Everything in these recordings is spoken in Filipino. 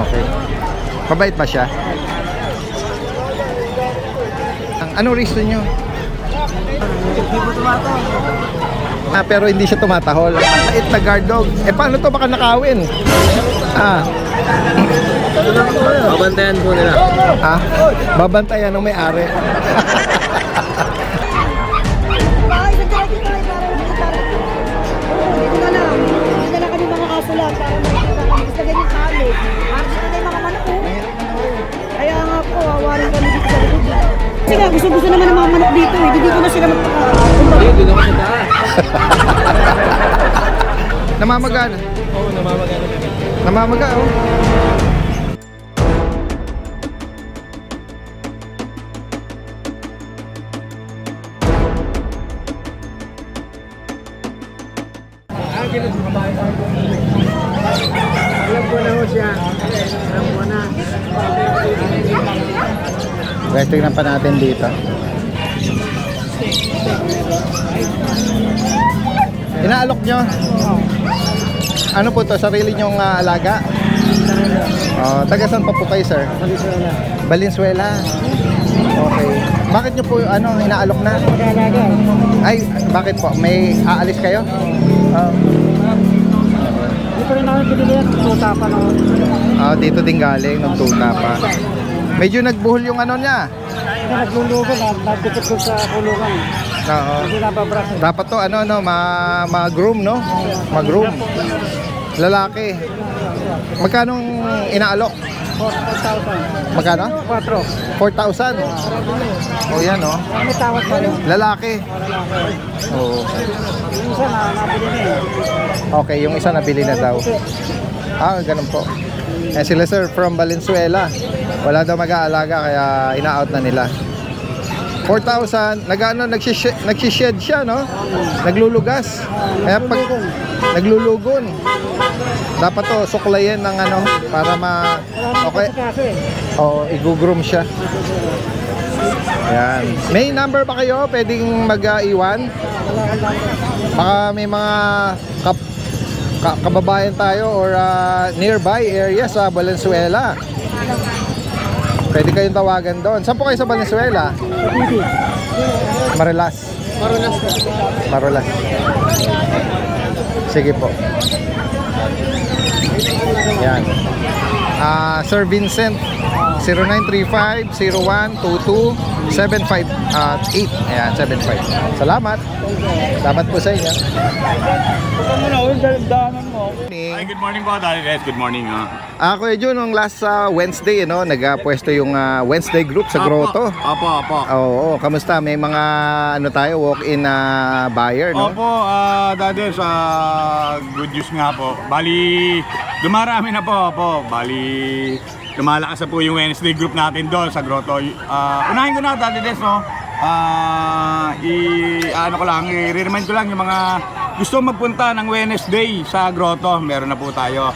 Okay. Mabait ba siya? Anong reason nyo? Pero hindi siya tumatahol. Mabait na guard dog. Paano to baka nakawin? Babantayan po nila. Babantayan ng may-ari. Kasi nga, gusto naman ng mga manok dito eh. Dito na sila magpaka. Dito naman sa daan. Namamaga na? Oo, namamaga na kami. Namamaga, oh. Alam ko na ho siya. Alam ko na. Okay, tingnan pa natin dito. Inaalok nyo? Ano po to? Sarili nyong alaga? Taga saan pa po kayo, sir? Valenzuela. Okay. Bakit nyo po inaalok na? Ay, bakit po? May aalis kayo? Dito rin namin pinili yan. Tuta pa naman. Dito din galing. Nagtuta pa. Medyo nagbuhol yung niya. Naglulugan. Nagdikit ko sa kulungan. Oo. Hindi nababras. Dapat to ma-groom, no? Ma-groom. Lalaki. Magkano inaalok? 4,000. Magkano? 4. 4,000. Oh, yan, no? Ano tawag pa rin? Lalaki. Oo. Yung isa nabili na eh. Okay, yung isa nabili na daw. Ganun po. Sila sir from Valenzuela. Wala daw mag-aalaga kaya ina-out na nila. 4,000, nagsished siya, no? Naglulugas. Kaya pag naglulugon, dapat to suklayin ng para okay. I-groom siya. Ayan. May number ba kayo? Pwedeng mag-iwan? Baka may mga kababayan tayo or nearby area sa Valenzuela. Pwede kayong tawagan doon. Saan po kayo sa Valenzuela? Marilas. Marilas. Sige po. Yan. Sir Vincent, 0935-0122-758. Ayan, 75. Salamat. Salamat po sa inyo. Hi, good morning po, Daddy Des. Good morning. Kuya Jun, nung last Wednesday, nagpwesto yung Wednesday group sa Grotto. Opo. Oo, kamusta? May mga tayo, walk-in buyer, no? Opo, Daddy Des, good news nga po. Bali, dumarami na po. Bali, lumalakas na po yung Wednesday group natin doon sa Grotto. Unahin ko na, Daddy Des, no? I-remind ko lang yung mga gusto magpunta ng Wednesday sa Grotto. Meron na po tayo.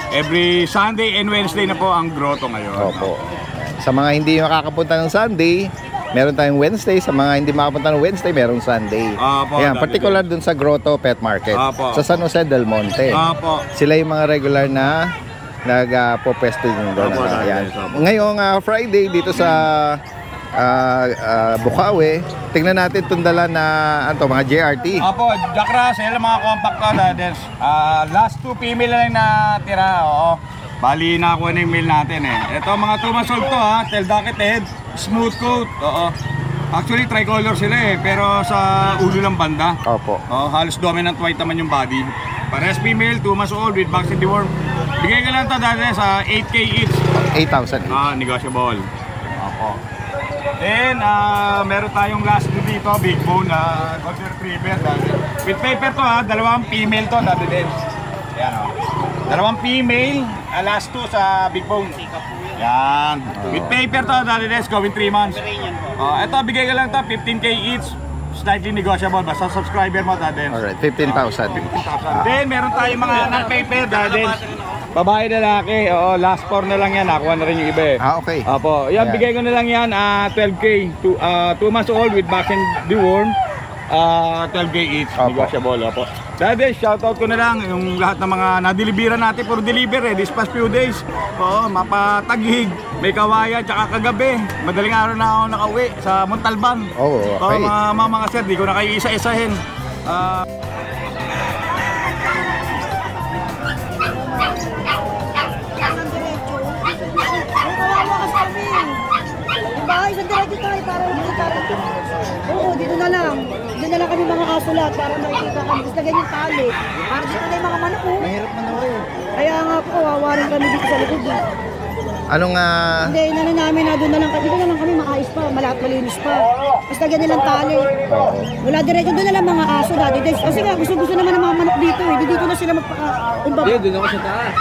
Every Sunday and Wednesday na po ang Grotto ngayon. Opo. Sa mga hindi makakapunta ng Sunday, meron tayong Wednesday. Sa mga hindi makapunta ng Wednesday, merong Sunday. Opo, ayan, particular dun sa Grotto Pet Market. Opo. Sa San Jose del Monte. Opo. Sila yung mga regular na nagpo-pwesto nyo doon. Opo, ngayong Friday dito sa Bukawi, tingnan natin itong dala na mga JRT. Opo, Jack Russell, mga compact to, Daddes. Last 2 female na lang natira. Oo. Bali, nakakuha na yung male natin eh. Ito, mga 2 months old to tail docket head, smooth coat. Oo. Actually, tricolor sila eh, pero sa ulo ng banda. Opo. Halos dominant white naman yung body. Parehas female, 2 months old with vaccine deworm. Bigay ka lang to, Daddes, 8K each. 8,000 each. Negotiable. Opo. Then, meron tayong last dito, big bone na golden retriever. With paper to dalawang female to, Daddy. Yan dalawang female, last 2 sa big bone. Yan. With paper to, Daddy, going 3 months. Ito, bigay ka lang to, 15K each. Slightly negotiable, basta subscriber mo, Daddy. Alright, 15,000. 15,000. Then, meron tayong mga non-paper, Daddy. Babae, lalaki, last 4 na lang yan, nakuha na rin yung iba eh. Okay. Opo, yan, bigay ko na lang yan, 12K, 2 months old with vaccine deworm. 12K each, Opo. negotiable, opo. Dahil shoutout ko na lang yung lahat ng mga na-delivera natin for deliver this past few days. Oo, mapataghig, may kawayan, tsaka kagabi. Madaling araw na ako nakauwi sa Montalban. Oh, okay. Mga sir, di ko na kayo isa-isahin. Isang diretso tayo para makita ito. Oo, dito na lang. Dito na lang kami mga aso lahat para makikita kami. Gusto ganyan tali. Para dito na yung mga manok po. Mahirap manoorin. Kaya nga po, wawarin kami dito sa likod. Anong Hindi, inano namin na doon na lang. Dito na lang kami maayos pa, malinis pa. Basta ganyan lang tali. Wala diretso, doon na lang mga aso dati. Kasi nga, gusto naman ng mga manok dito eh. Dito na sila magpaka... Hindi, doon ako sa taas.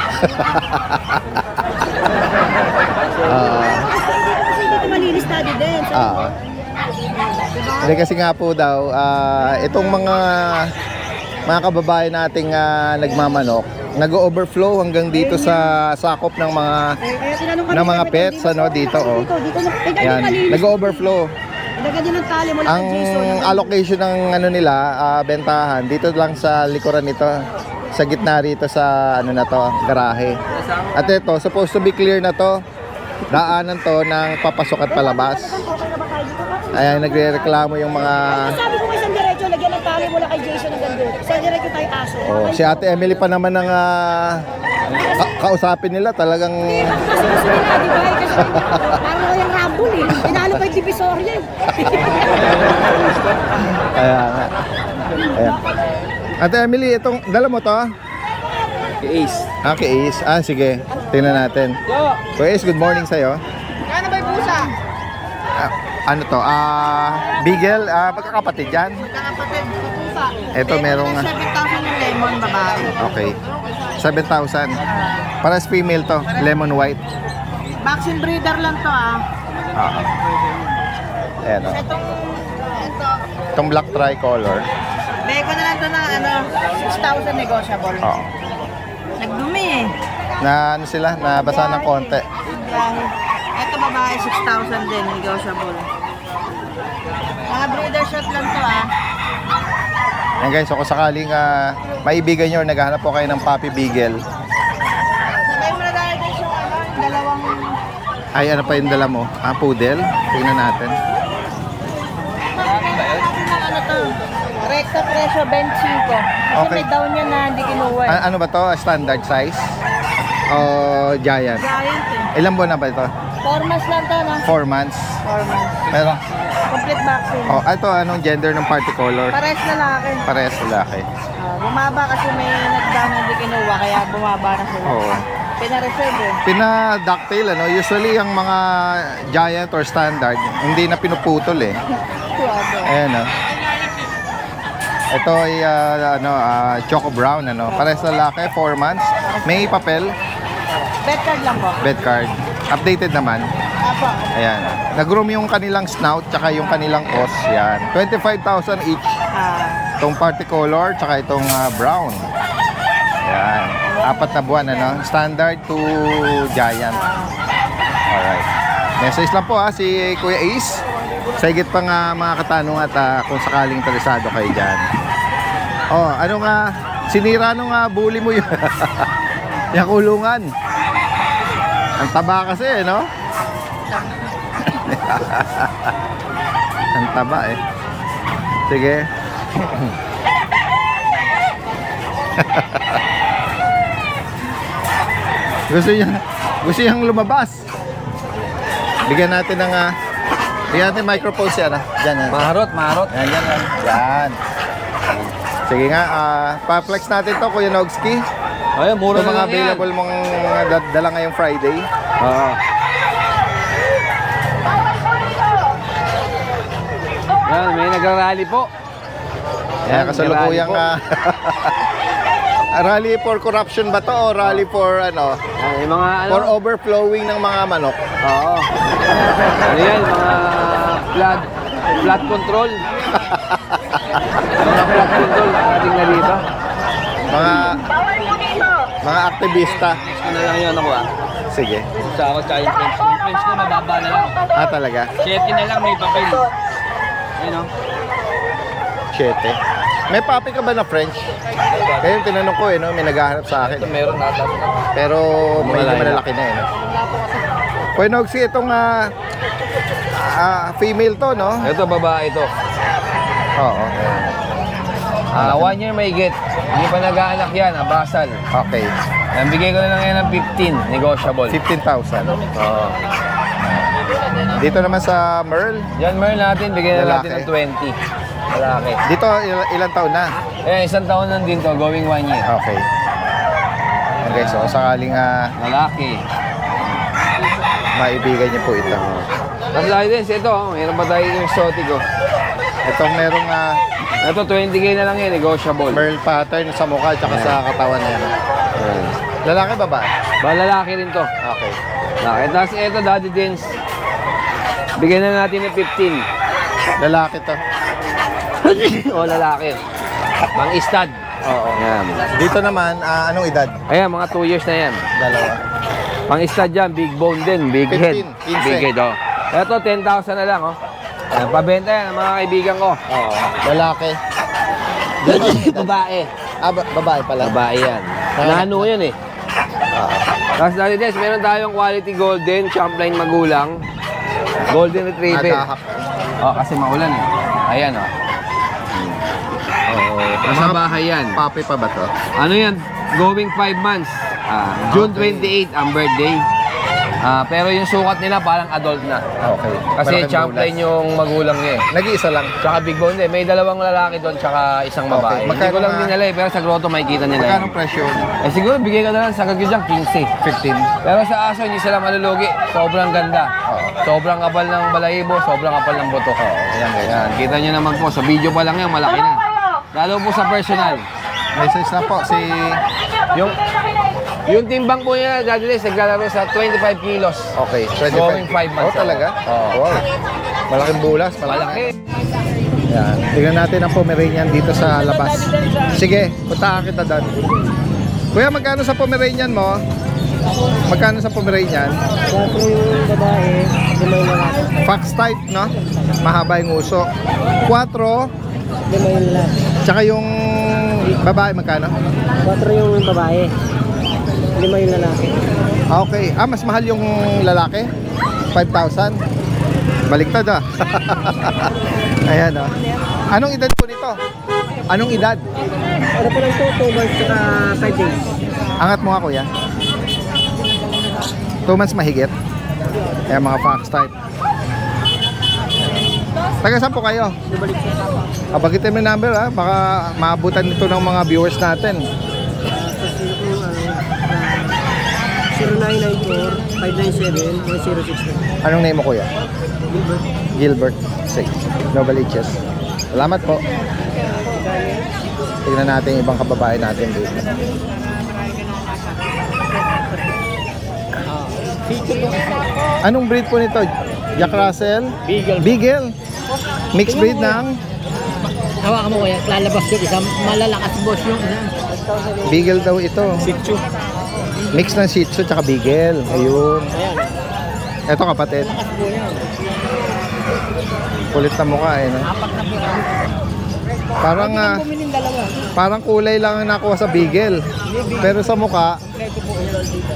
Kasi dito malinis tali din. Hindi kasi nga po daw, itong mga kababayan nating nagmamanok, nag-overflow hanggang dito sa sakop ng mga pets dito oh. Yan, nag-overflow. Ang allocation ng nila, bentahan dito lang sa likuran nito, sa gitna rito sa garahe. At ito, supposed to be clear na to. Daanan to ng papasok at palabas. Ayan, nagre-reklamo yung mga... Sabi ko kay San Diretso, lagyan ng tali mula kay Jason ng gando. San Diretso tayo aso. Oh, si Ate Emily pa naman ang kausapin nila talagang... Kasi gusto nila, di ba? Kasi parang ko yung rambol eh. Pinalo pa yung divisoria eh. Kaya nga. Ayan. Ate Emily, itong... Dala mo to? Kay Ace. Kay Ace. Sige. Tingnan natin. Kuya Ace, good morning sa'yo. Ano ba yung pusa? Ano to? Beagle, magkakapatid yan? Kakapatid, pusa. Ito merong... 7,000 yung lemon, babae. Okay. 7,000. Paras female to, lemon white. Vaccine breeder lang to Ayan o. Itong black tricolor. Beko na lang to ng 6,000 negotiable. Oo. Nagdumi eh. Na sila, nabasa ng konti. Ito babae, 6,000 din, negotiable. Mga breeder shot lang to Ayan guys, so kung sakaling maibigan nyo, naghahanap po kayo ng puppy beagle. Sabay mo na dahil guys yung dalawang... Ay, ano pa yung dala mo? Poodle? Tingnan natin. Ano to? Recto presyo 25. Kasi Okay. may down yan na hindi kinuha. Ano ba to? Standard size? O giant? Giant Ilang buwan na ba ito? 4 months lang to, no? 4 months? 4 months. Pero, Complete vaccine. ito anong gender ng particolor? Pares lalaki. Parehas lalaki. Bumaba kasi may nag-down na hindi kinuha, kaya bumaba na sila. Oo. Pina-reserve eh. Pina-ducktail, Usually, ang mga giant or standard, hindi na pinuputol eh. Ayan, Ito ay, choco brown, Parehas lalaki, 4 months. May papel, Bet card lang po. bed card. Updated naman. Apo. Ayan. Nag-groom yung kanilang snout, tsaka yung kanilang os. Yan. 25,000 each. Itong particolor, tsaka itong brown. Yan. 4 na buwan, Standard to giant. Alright. Message lang po si Kuya Ace. Sa higit pa nga mga katanong at kung sakaling interesado kayo dyan. Ano nga, sinira nung bully mo yun. Yung kulungan. Ang taba kasi, no? Ang taba Sige. Gusto niyang lumabas. Bigyan natin ng microphone siya Diyan. Maharot. Yan. Sige nga, pa-flex natin to, Kuya Nogski. Ayun, mura Ito na mga lang yan. available mong dala ngayong Friday. Yan, may nagrarally po. Yan, kasalukuyang rally for corruption ba to o rally for Yung mga for overflowing ng mga manok? Oo. Ano yan, mga flood control. Mga flood control, ating na dito. Mga aktivista. Ano lang yun ako Sige. Sa ako, tsaka yung French. Yung French ko, mababa na lang. Talaga? 7 na lang, may papel. Ayun machete. May puppy ka ba na French? Kaya yung tinanong ko no, may naghahanap sa akin. Ito meron nata. Pero medyo Malaya. malalaki na no. Kuya Nogsy, itong female to, no? Ito, babae ito. Oo. 1 year may get. Hindi pa nag-aanak yan, basal. Okay. Yan, bigay ko na lang yan ng 15, negotiable. 15,000. Oo. Dito naman sa Merle, Yan, Merl natin, bigay na natin Lalaki. ng 20. Lalaki. dito ilang taon na? Eh, 1 taon lang din to, going 1 year. Okay. Okay, so sakaling Lalaki. maibigan niyo po ito. Tapos license, ito, mayroon pa tayo yung exotic, oh. Itong merong Ito, 20k na lang yan, negotiable. Merle pattern sa mukha at sa katawan na yan. Ayan. Lalaki ba? Lalaki rin to. Okay. Lalaki. Tapos ito, Daddy Dance. Bigyan na natin ng 15. Lalaki to. O, lalaki. Mang istad. Oo. Ayan. Dito naman, anong edad? Ayan, mga 2 years na yan. Dalawa. Pang istad dyan, big bone din, big 15, head. 15. Big head, oh. Ito, 10,000 na lang, oh. Ayan, pabenta yan, ang mga kaibigan ko. Oo. Lalaki. Babae. Babae pala. Babae yan. Nano yan eh. Tapos dali des, meron tayong quality golden, champlain magulang. Golden retriever. Nagahap. Oh, kasi maulan eh. Ayan, oh. Nasa bahay yan. Papi pa ba to? Ano yan? Going 5 months. June 28 ang birthday. Pero yung sukat nila parang adult na. Okay. Kasi Malaking champlain bulas. yung magulang niya eh. Nag-iisa lang. Tsaka big bone din. May 2 lalaki doon tsaka isang babae. Okay. Hindi ko lang Magkano dinala eh, pero sa grotto makikita nila. Magkano presyo? Eh siguro bigay ka na lang sa kagyo dyan, 15. 15. Pero sa aso, hindi sila malulugi. Sobrang ganda. Oo. Sobrang kapal ng balahibo, sobrang kapal ng buto. Ayan, guys. Ayan, kita nyo naman po, sa video pa lang yan, malaki na. Lalo po sa personal. Message na po si... Yung timbang po niya, Daddy Les, naglalaro sa 25 kilos. Okay, 25. Going 5 months. Oh, talaga? Oo. Wow. Malaking bulas. Malaki. Yan. Tingnan natin ang Pomeranian dito sa labas. Sige, puntahan kita doon. Kuya, magkano sa Pomeranian mo? Magkano sa Pomeranian? 4 yung babae, 5 yung lalaki. Fox type, no? Mahaba yung uso. 4, 5 yung lalaki. tsaka yung babae, magkano? 4 yung babae, 5 yung lalaki. Okay. Mas mahal yung lalaki? 5,000? Baliktad ah. Ayan oh. Anong edad po nito? Anong edad? Ano po lang ito? 2 months at 5 days. Angat mo nga kuya. 2 months mahigit. Ayan mga fox type. Taga saan po kayo? Bagitin mo yung number ha. Baka maabutan nito ng mga viewers natin. 0994-597-1069. Anong name mo kuya? Gilbert. Sige. Noble H's. Salamat po. Tignan natin yung ibang kababae natin dito. Anong breed po nito? Jack Russell? Beagle. Beagle? Mixed breed ng Hawakan mo kuya, lalabas yung isang malalakas boss yung isa. Beagle daw ito. Sitsu. Mix ng Shih Tzu tsaka Beagle. Ayun. Ayan. Ito kapatid. Lakas po yan. Kulit na mukha eh. No? Apat na po. Parang, Bumiling dalawa. parang kulay lang ang nakuha sa Beagle. Pero sa mukha, Kompleto po yan dito.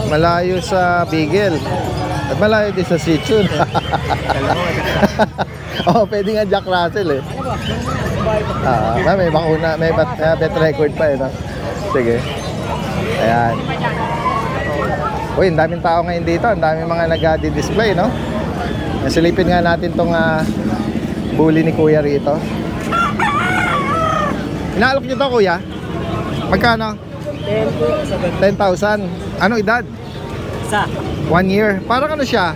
malayo sa Beagle. At malayo din sa Shih Tzu. Oh, pwede nga Jack Russell eh. May bakuna, may bet record pa eh. No? Sige. Ayan. Uy, ang daming tao ngayon dito. Ang daming mga nag-display, no? Nasilipin nga natin tong bully ni Kuya rito. Inaalok nyo to, Kuya? Magkano? 10,000. Anong edad? Isa. 1 year. Parang ano siya?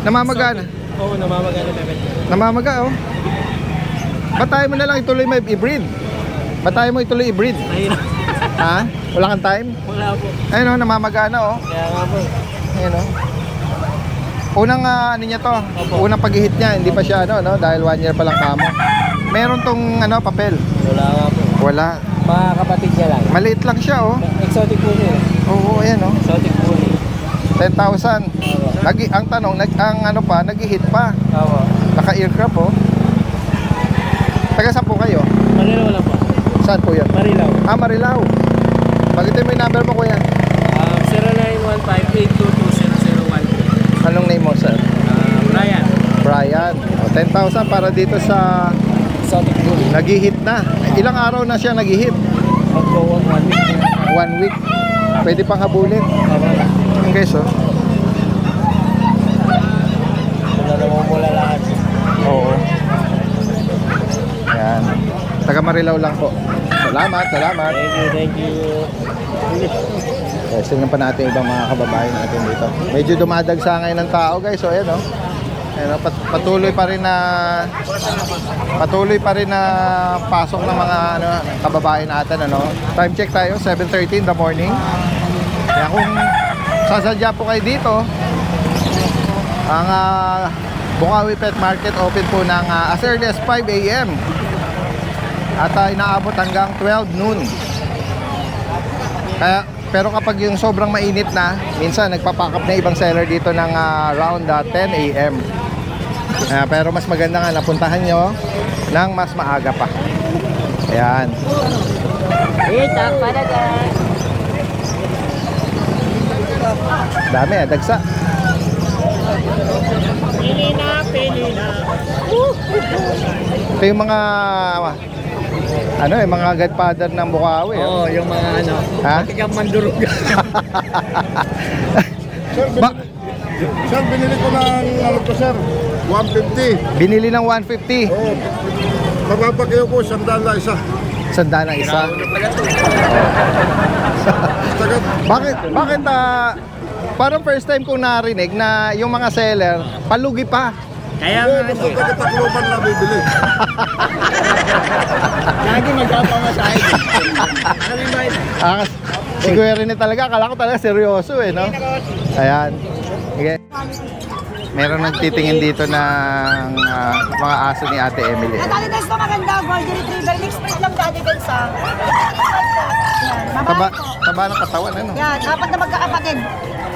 Namamagana. Oo, namamagana bebet. Namamaga, oh. Batayin mo na lang ituloy may i-breed. Batayin mo ituloy i-breed. Mahirap. Ha? Wala kang time? Wala po. Ayun, oh, namamagana, oh. Kaya nga po. Ayun, oh. Unang ano niya to, unang pag-hit niya, hindi pa siya ano, no? Dahil 1 year pa lang kamo. Meron tong ano, papel. Wala nga po. Wala. Mga kapatid niya lang. Maliit lang siya, oh. Exotic po niya. Oo, ayan, oh. Exotic po niya. 10,000. Ang tanong, ang ano pa, nag-hit pa. Oo. Naka-aircraft, oh. Taga saan po kayo? Marilaw lang po. Saan po yun? Marilaw. Ah, Marilao. Bagitin mo yung number mo, kuya. 0915-822-0013. Anong name mo, sir? Brian. Brian. O, 10,000 para dito sa Exotic Bull. nag-hit na. Ilang araw na siya nag-hit? Mag-go 1 week. 1 week. Pwede pang habulin. Okay, so. Wala naman mula lahat. Oo. Yan. Taga Marilao lang po. Salamat, salamat. Thank you. Guys, tingnan pa natin ibang mga kababayan natin dito. Medyo dumadagsa ngayon ng tao, guys. So, ayan, oh. Ayan, oh, patuloy pa rin na pasok ng mga kababayan natin, ano. Time check tayo, 7:30 in the morning. Kaya kung sasadya po kayo dito, ang Bukawi Pet Market open po ng as early as 5 AM at inaabot hanggang 12 noon. Pero kapag yung sobrang mainit na, minsan nagpapack up na ibang seller dito ng around 10 AM. Pero mas maganda nga napuntahan nyo ng mas maaga pa. Ayan. Dami, dagsa. Ito yung mga mga godfather ng Bukawi. Oo, yung mga ano. Ha? Tigang mandurog. Sir, binili ko ng ano ko sir, 150. Binili ng 150. Oo. Mapapakayo ko, sandala isa. Sandaan ang isa. Tagat, Bakit parang first time kong narinig na yung mga seller palugi pa. Kaya oo, nga, basta taga-Tacloban na bibili. lagi magkapamasahe. Si Kuya Rene talaga, akala ko talaga seryoso no? Ayan. Okay. Meron nagtitingin dito ng mga aso ni Ate Emily. Daddy Benz po maganda, Golden Retriever. Mixed breed lang Daddy Benz ha. Yan, Taba, babae po. taba ng katawan, ano? Yan, apat na magkakapatid.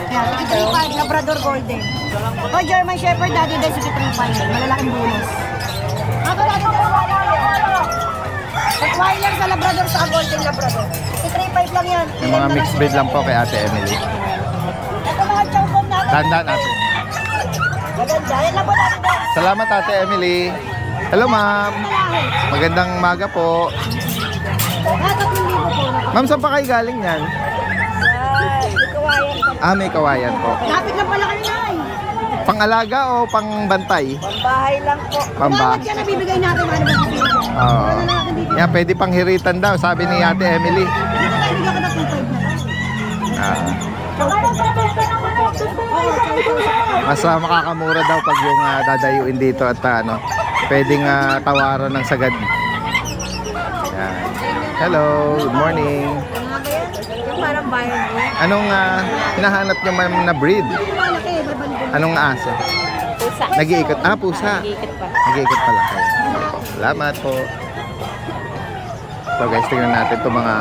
Yan, 3-5, Labrador Golden. O German Shepherd, Daddy Benz, 3-5. Malalaking bonus. Ako Daddy Benz, Rottweiler sa Labrador sa Golden Labrador. 3-5 lang yan. Yung mga mixed breed lang po kay Ate Emily. Ito mga chow natin. Tandaan natin. Maganda. Yan lang po Daddy Benz. Salamat Ate Emily. Hello ma'am. Magandang maga po. Nakakatindi ko po. Ma'am, saan pa kayo galing yan? May kawayan po. Lapit lang pala kayo na Pang-alaga o pang-bantay? Pambahay lang po. Pambahay. Bawat yan na bibigay natin. Ano ba natin dito? Oo. Wala na natin dito. Yan, pwede pang hiritan daw, sabi ni Ate Emily. Dito tayo bigyan ko na 2.5 na lang. Ah, Oo, chow. mas makakamura daw pag yung dadayuin dito at pwedeng tawaran ng sagad. Yan. Hello, good morning. Yung parang bayan mo. Anong hinahanap nyo ma'am na breed? Yung malaki, babalibon. Anong aso? Pusa. Nag-iikot? Pusa. Nag-iikot pa. Nag-iikot pala kayo. Salamat po. So guys, tingnan natin itong mga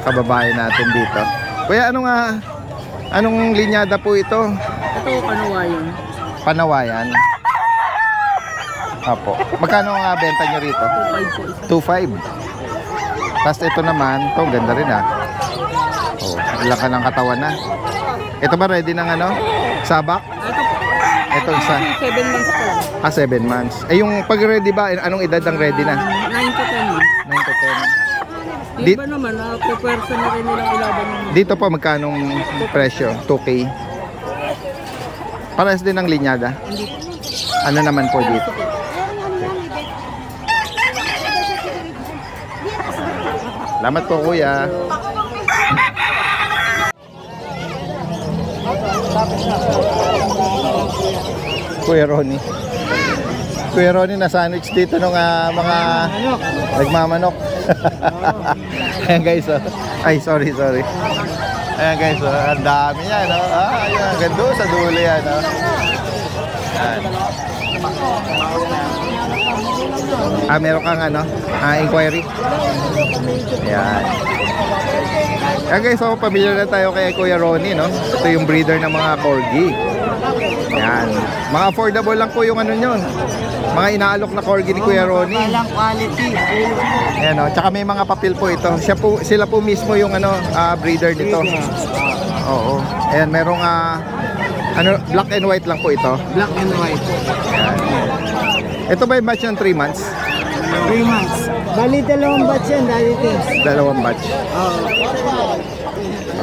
kababayan natin dito. Kuya, anong linyada po ito? Ito, Panawayan. Panawayan. Apo. Magkano ang benta nyo rito? 2.5. Tapos ito naman, ito ganda rin Oh, ilang ka ng katawan na. Ito ba ready ng sabak? Ito isa. 7 months pa lang. 7 months. Yung pag ready ba, anong edad ang ready na? 9 to 10. 9 to 10. Iba naman, pupwersa na rin nilang ilaban ng Dito po magkanong presyo? 2K. Parehas din ng linyada? Ano naman po dito? Salamat po kuya. Kuya Ronnie. Kuya Ronnie na sandwich dito ng mga nagmamanok. Ayan guys Ay sorry. Ayan guys ang dami yan ayan ganda sa dulo yan meron kang inquiry. Ayan. Ayan guys, pamilya na tayo kay Kuya Ronnie, no? Ito yung breeder ng mga corgi. Ayan. Mga affordable lang po yung nyo. Mga inaalok na corgi ni Kuya Ronnie. Walang quality. Ayan o, tsaka may mga papel po ito. Sila po mismo yung breeder nito. Oo. Ayan, merong black and white lang po ito. Black and white. Ito ba yung batch ng 3 months? 3 months. Bali, 2 batch yan, dahil tins. 2 batch.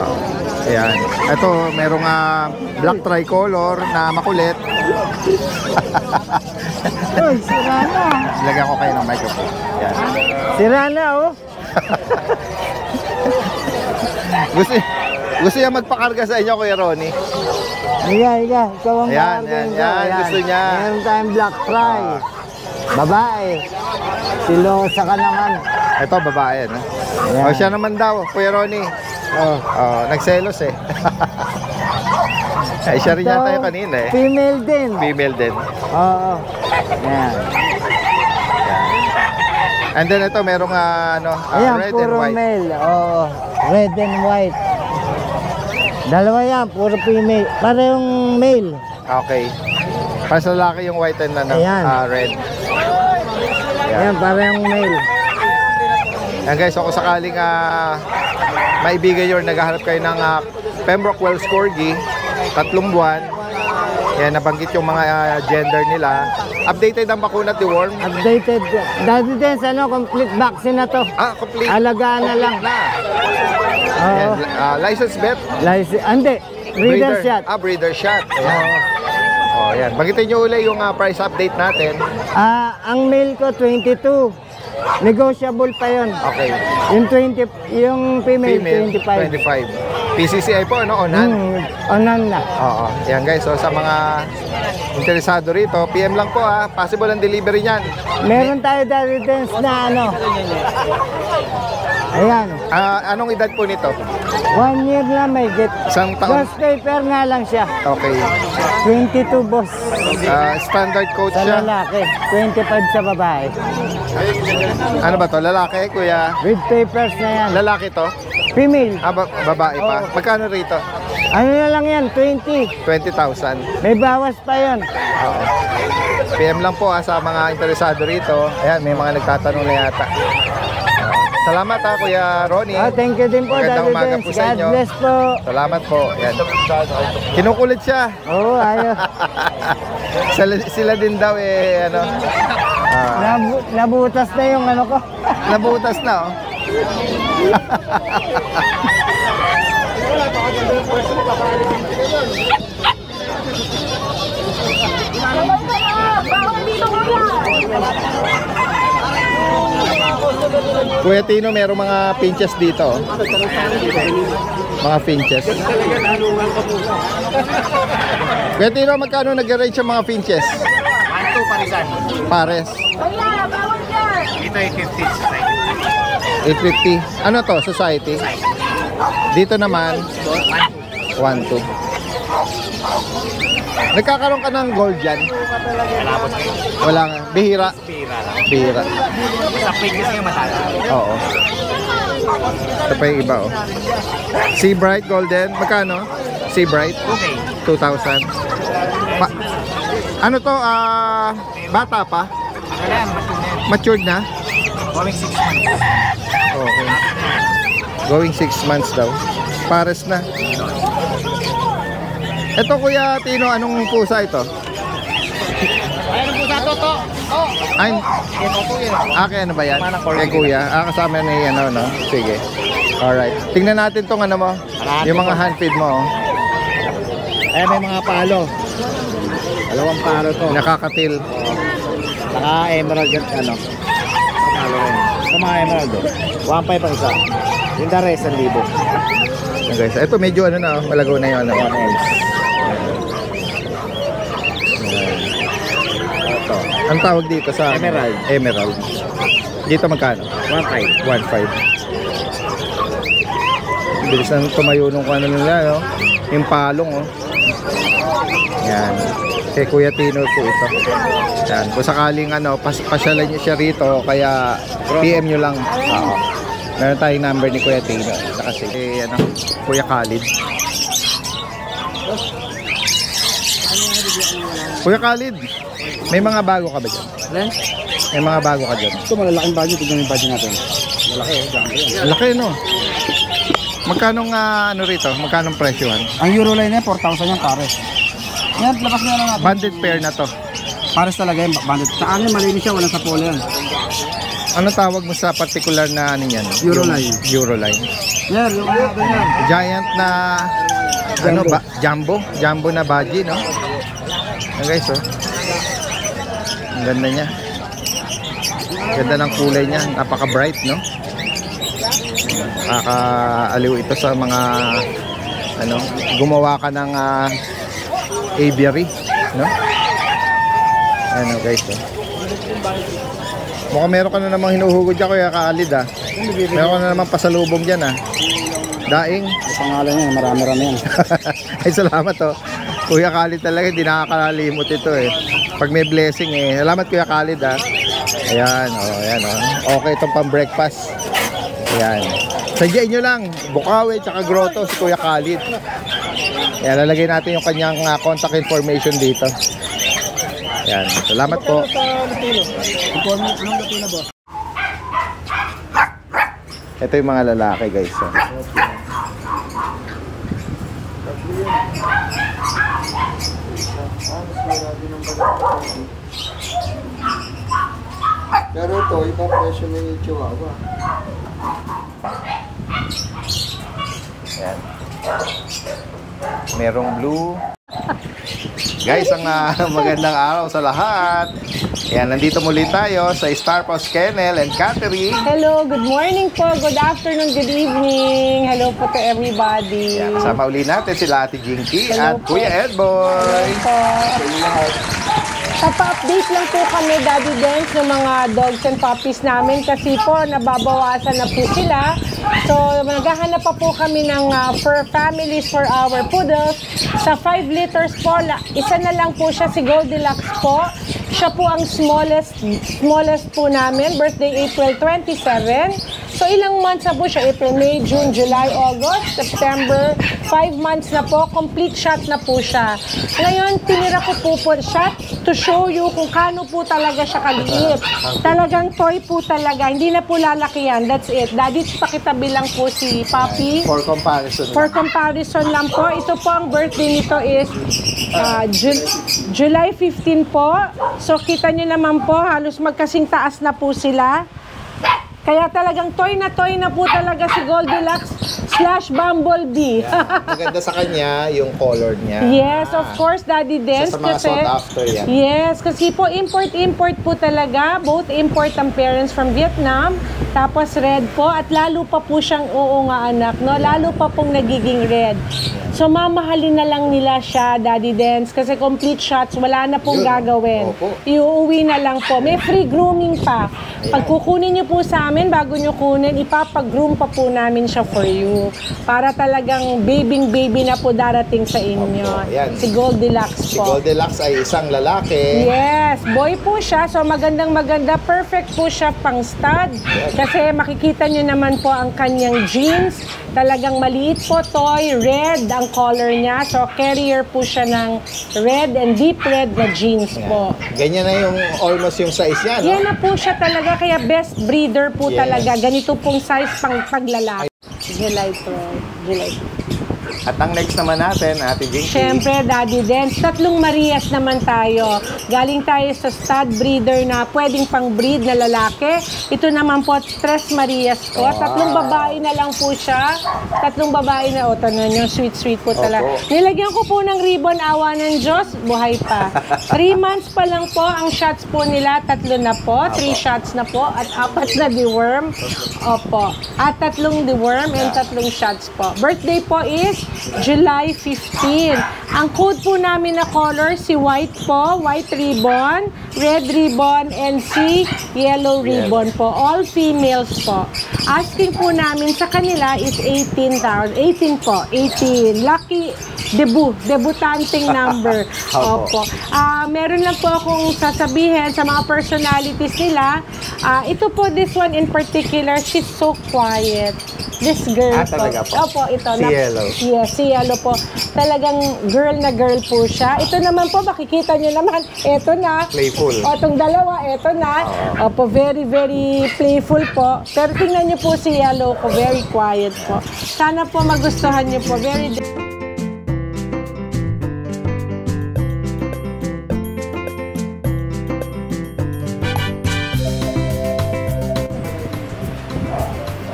Oo. Ayan. Ito, merong black tricolor na makulit. Uy, sira na. Lagyan ko kayo ng microphone. Ayan. Sira na, oh. Gusto niya magpakarga sa inyo, Kuya Ronnie. Ikaw ang Ayan, bargain ko. ayan, gusto niya. Meron tayong black fry. Babae. Silosa ka naman. Ito, babae, no? Ayan. O, siya naman daw, Kuya Ronnie. Nagselos eh. Ay, siya rin yata yung kanina eh. Female din. Female din. Oo. Ayan. And then ito, merong Ayan, red and puro white. male. Oo. Red and white. Dalawa yan, puro female. Parehong male. Okay. Para sa lalaki yung white and Ayan. red. Ayan, parehong male. Yan guys, so kung sakaling maibigay yun, naghahanap kayo ng Pembroke Welsh Corgi, 3 buwan. Yan, nabanggit yung mga gender nila. Updated ang bakuna at deworm. Updated. Dati din, complete vaccine na to. Complete. Alagaan na lang. Yan, Oo. license vet. Hindi. Breeder shot. Breeder shot. Ayan. Yan. Bagitin nyo ulit yung price update natin. Ang male ko, 22. Negotiable pa yun. Okay. Yung female, 25. 25. PCCI po, on hand? On-hand na. Oo. Yan guys, so sa mga interesado rito, PM lang po possible ang delivery niyan. Meron tayo dati din na Ayan. Anong edad po nito? 1 year na may get. Isang taon? Just paper nga lang siya. Okay. 22 boss. Standard coat Sa siya. lalaki. 25 sa babae. Ano ba to? Lalaki, kuya? With papers na yan. Lalaki to? Female. Babae pa? Magkano rito? Ano na lang yan? 20. 20,000. May bawas pa yun. Oo. PM lang po sa mga interesado rito. Ayan, may mga nagtatanong na yata. Salamat Kuya Ronnie. Thank you din po. Magandang Daddy umaga Dance. po sa God inyo. bless po. Salamat po. Ayan. Kinukulit siya. Oo, ayos. Sila din daw Nabutas na yung ko. nabutas na Kuya Tino, merong mga pinches dito. Mga pinches. Kuya Tino, magkano nag-range yung mga pinches? 1-2 parisan. Pares. Dito 850 society. 850. Ano to? Society? Dito naman 1-2. Nagkakaroon ka ng gold dyan? Wala nga. Bihira. Bihira. Sa pages kayo matala. Oo. Ito pa yung iba Sea Bright Golden. Magkano? Sea Bright? Okay. 2,000. Ano to? Bata pa? Ayan, Matured na? going 6 months. Okay. Going 6 months daw. Pares na. Ito Kuya Tino, anong pusa ito? Ayun po sa Toto. Ay, kaya ano ba yan? Kay Kuya. Kasama ni no? Sige. Alright. Tingnan natin tong mo. Yung mga hand feed mo. Ay, may mga palo. 2 palo to. Nakakatil. Saka emerald yan, palo rin. Ito mga emerald 1.5 ang isa. Yung the rest, 1,000. Yan guys. Ito medyo malago na yun. Ito. Ang tawag dito sa Emerald. Emerald. Dito magkano? 1.5. 1.5. Bilis na tumayo nung nila, yung palong, Yan. Kay Kuya Tino po ito. Yan. Kung sakaling pasyalan niyo siya rito, kaya PM nyo lang. Meron tayong number ni Kuya Tino. Kasi Kuya Khalid. Kuya Khalid, May mga bago ka ba dyan? May mga bago ka dyan? Ito malalaking budget. Tignan yung budget natin. Malaki jumbo yan. Laki, no? Magkano ano rito? Magkano presyohan? Ang Euroline na 4,000 yan pares. Yan, labas na lang natin. Banded pair na to. Pares talaga yung bandit. Sa akin malinis siya, walang sapolo yan. Ano tawag mo sa particular na ano yan? Euroline. Euroline. Yan, yung ano yan. Giant na ano ba? Jumbo? Jumbo na baji, no? Ayan guys, oh. Ang ganda niya. Ganda ng kulay niya. Napaka-bright, no? Nakaka-aliw ito sa mga ano, gumawa ka ng aviary, no? Ano guys, oh. Mukhang meron ka na namang hinuhugod dyan, Kuya Khalid, ah. Meron ka na namang pasalubong dyan, ah. Daing. Yung pangalan niya, marami-rami yan. Ay, salamat, oh. Kuya Khalid talaga, hindi nakakalimot ito, eh. Pag may blessing, eh. Salamat, Kuya Khalid, ah. Ayan, oh, ayan, oh. Okay itong pang-breakfast. Ayan. Sadyain nyo lang, Bukawi, tsaka Grotto, si Kuya Khalid. Ayan, lalagay natin yung kanyang contact information dito. Ayan, salamat po. Ito yung mga lalaki, guys. Oh. Pero ito, ibang presyo na yung Chihuahua. Ayan. Merong blue. Guys, ang magandang araw sa lahat. Ayan, nandito muli tayo sa Star Paws Kennel and Catering. Hello, good morning po, good afternoon, good evening. Hello po to everybody. Ayan, kasama uli natin sila Ate Jinky Hello at po. Kuya Edboy. Papa-update lang po kami, Daddy Dance, ng mga dogs and puppies namin kasi po nababawasan na po sila. So, naghahanap pa po kami ng fur families for our poodles. Sa 5 liters po, isa na lang po siya, si Goldilocks po. Siya po ang smallest po namin, birthday April 27. So, ilang months na po siya? April, May, June, July, August, September. 5 months na po, complete shot na po siya. Ngayon, tinira ko po siya to show you kung kano po talaga siya kaliit. Talagang toy po talaga. Hindi na po lalaki yan. That's it. Daddy, pakitabi lang po si Papi. For comparison. For comparison lang po. Ito po ang birthday nito is July 15 po. So, kita nyo naman po, halos magkasing taas na po sila. Kaya talagang toy na po talaga si Goldilocks / Bumblebee. Yeah. Maganda sa kanya yung color niya. Yes, of course, Daddy Dance. Sa mga sought after yan. Yes, kasi po import po talaga. Both import ang parents from Vietnam. Tapos red po. At lalo pa po siyang oo nga anak, no? Lalo pa pong nagiging red. So mamahalin na lang nila siya, Daddy Dance. Kasi complete shots, wala na pong gagawin. Opo. Iuwi na lang po. May free grooming pa. Pag kukunin niyo po sa amin, bago niyo kunin, ipapag-groom pa po namin siya for you. Para talagang baby na po darating sa inyo. Opo, yan. Si Goldilocks Si po. Goldilocks ay isang lalaki. Yes, boy po siya. So maganda. Perfect po siya pang stud. Kasi makikita niyo naman po ang kanyang jeans. Talagang maliit po, toy, red ang color niya. So carrier po siya ng red and deep red na jeans po. Ganyan na yung almost yung size niya, no? Yan na po siya talaga, kaya best breeder po Yes. talaga. Ganito pong size pang paglalaki. July 12. July 12. At ang next naman natin, Ate Jinky. Siyempre, Daddy Dance, 3 Marias naman tayo. Galing tayo sa stud breeder na pwedeng pang-breed na lalaki. Ito naman po, 3 Marias po. 3 babae na lang po siya. 3 babae na, tanan nyo, sweet po talaga. Opo. Nilagyan ko po ng ribbon, awa ng Diyos, buhay pa. 3 months pa lang po, ang shots po nila, 3 na po. 3 shots na po, at 4 na deworm. Opo. At 3 deworm and 3 shots po. Birthday po is July 15. Ang code po namin na color, si white po, white ribbon, red ribbon, and si yellow ribbon po. All females po. Asking po namin sa kanila is 18,000. 18 po, 18. Lucky debutanting number. Opo. Meron lang po akong sasabihin sa mga personalities nila. Ito po, this one in particular, she's so quiet. This girl Ah, talaga po? Opo, ito. Si Yellow. Yes, si Yellow po. Talagang girl na girl po siya. Ito naman po, makikita nyo naman, ito na. Playful. O, itong dalawa, ito na. Opo, very, very playful po. Pero tingnan nyo po si Yellow ko, very quiet po. Sana po magustuhan nyo po. Very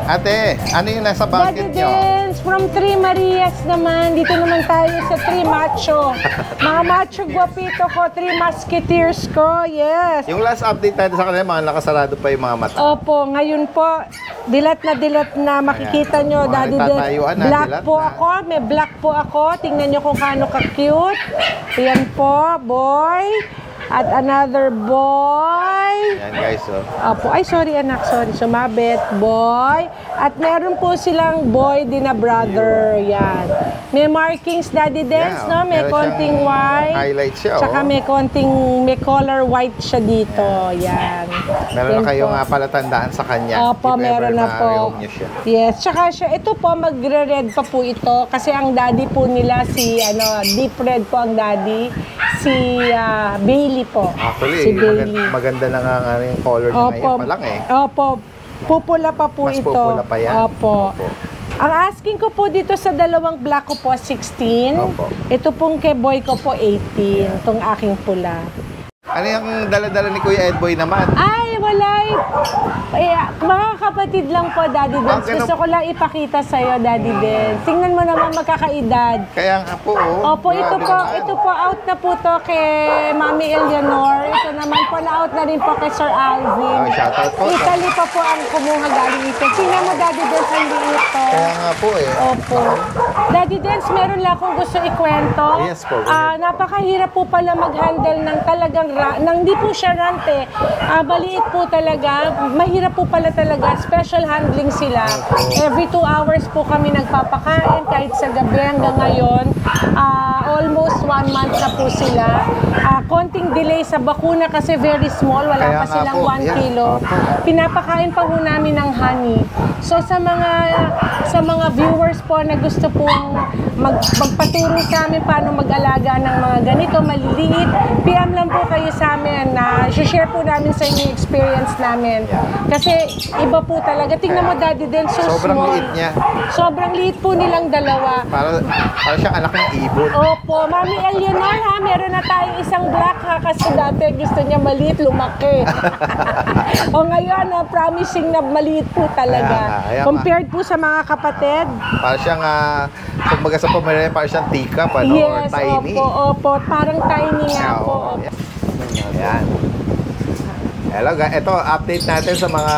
Ate, ano yung nasa Daddy bucket nyo? Dance from Three Marias naman. Dito naman tayo sa Three Macho. Mga macho guwapito ko, Three Musketeers ko. Yes. Yung last update natin sa kanila, mga nakasarado pa yung mga mata. Opo, ngayon po, dilat na makikita nyo, Mga Daddy nagtatayuan Dance. na, Black dilat po na. ako, may black po ako. Tingnan nyo kung kaano ka-cute. Ayan po, boy. At another boy. Yan guys, oh. Opo. Ay, sorry anak. Sorry. Sumabit. Boy. At meron po silang boy din na brother. Yan. May markings, Daddy Dance, Yeah, no? May meron konting siyang white. highlight siya, oh. Tsaka may color white siya dito. Yan. Meron Yan na kayong po. palatandaan sa kanya. Opo, If ever meron na po. ma-rehome niyo siya. Yes, tsaka siya, ito po, magre-red pa po ito. Kasi ang daddy po nila, deep red po ang daddy. Si Bailey po. Actually, Si Bailey. maganda na nga yung color niya ngayon pa lang eh. Opo, pupula pa po Mas ito. pupula pa yan. Opo. Opo. Ang asking ko po dito sa dalawang black ko po, 16. Opo. Ito pong kay boy ko po, 18. Itong aking pula. Ano yung dala-dala ni Kuya Edboy naman? Ay, walay. Mga kapatid lang po, Daddy Dance. ganun. Gusto ko lang ipakita sa'yo, Daddy Dance. Tingnan mo naman magkakaedad. Kaya nga po, oh. Opo, ito po, out na po to kay Mami Eleanor. Ito naman po, na-out na rin po kay Sir Alvin. Shoutout po. Italy pa po ang kumuha galing ito. Tingnan mo, Daddy Dance, ang liit to. Kaya nga po eh. Opo. Daddy Dance, meron lang akong gusto ikwento. Yes po, go ahead. Napakahirap po pala mag-handle ng talagang hindi po siya rant eh. Maliit po talaga. Mahirap po pala talaga. Special handling sila. Every 2 hours po kami nagpapakain kahit sa gabi hanggang ngayon. Almost 1 month na po sila. Konting delay sa bakuna kasi very small. Wala Kaya pa nga silang po, 1 yeah. kilo. Pinapakain pa po namin ng honey. So sa mga viewers po na gusto pong magpaturo sa amin paano mag-alaga ng mga ganito maliliit, PM lang po kayo sa amin na share po namin sa inyo yung experience namin. Kasi iba po talaga. Tingnan mo, Daddy Dance, so Sobrang small. liit niya. Sobrang liit po nilang dalawa. Para siyang anak ng ibon. Opo, Mami Eleanor ha, meron na tayong isang black ha, kasi dati gusto niya maliit, lumaki. O ngayon, promising na maliit po talaga. Ayan nga. Compared po sa mga kapatid. Para siyang, kumbaga sa pamilya, para siyang teacup, ano? Yes, or tiny. opo, parang tiny nga Yeah, po. oo. Ayan. Hello guys, ito update natin sa mga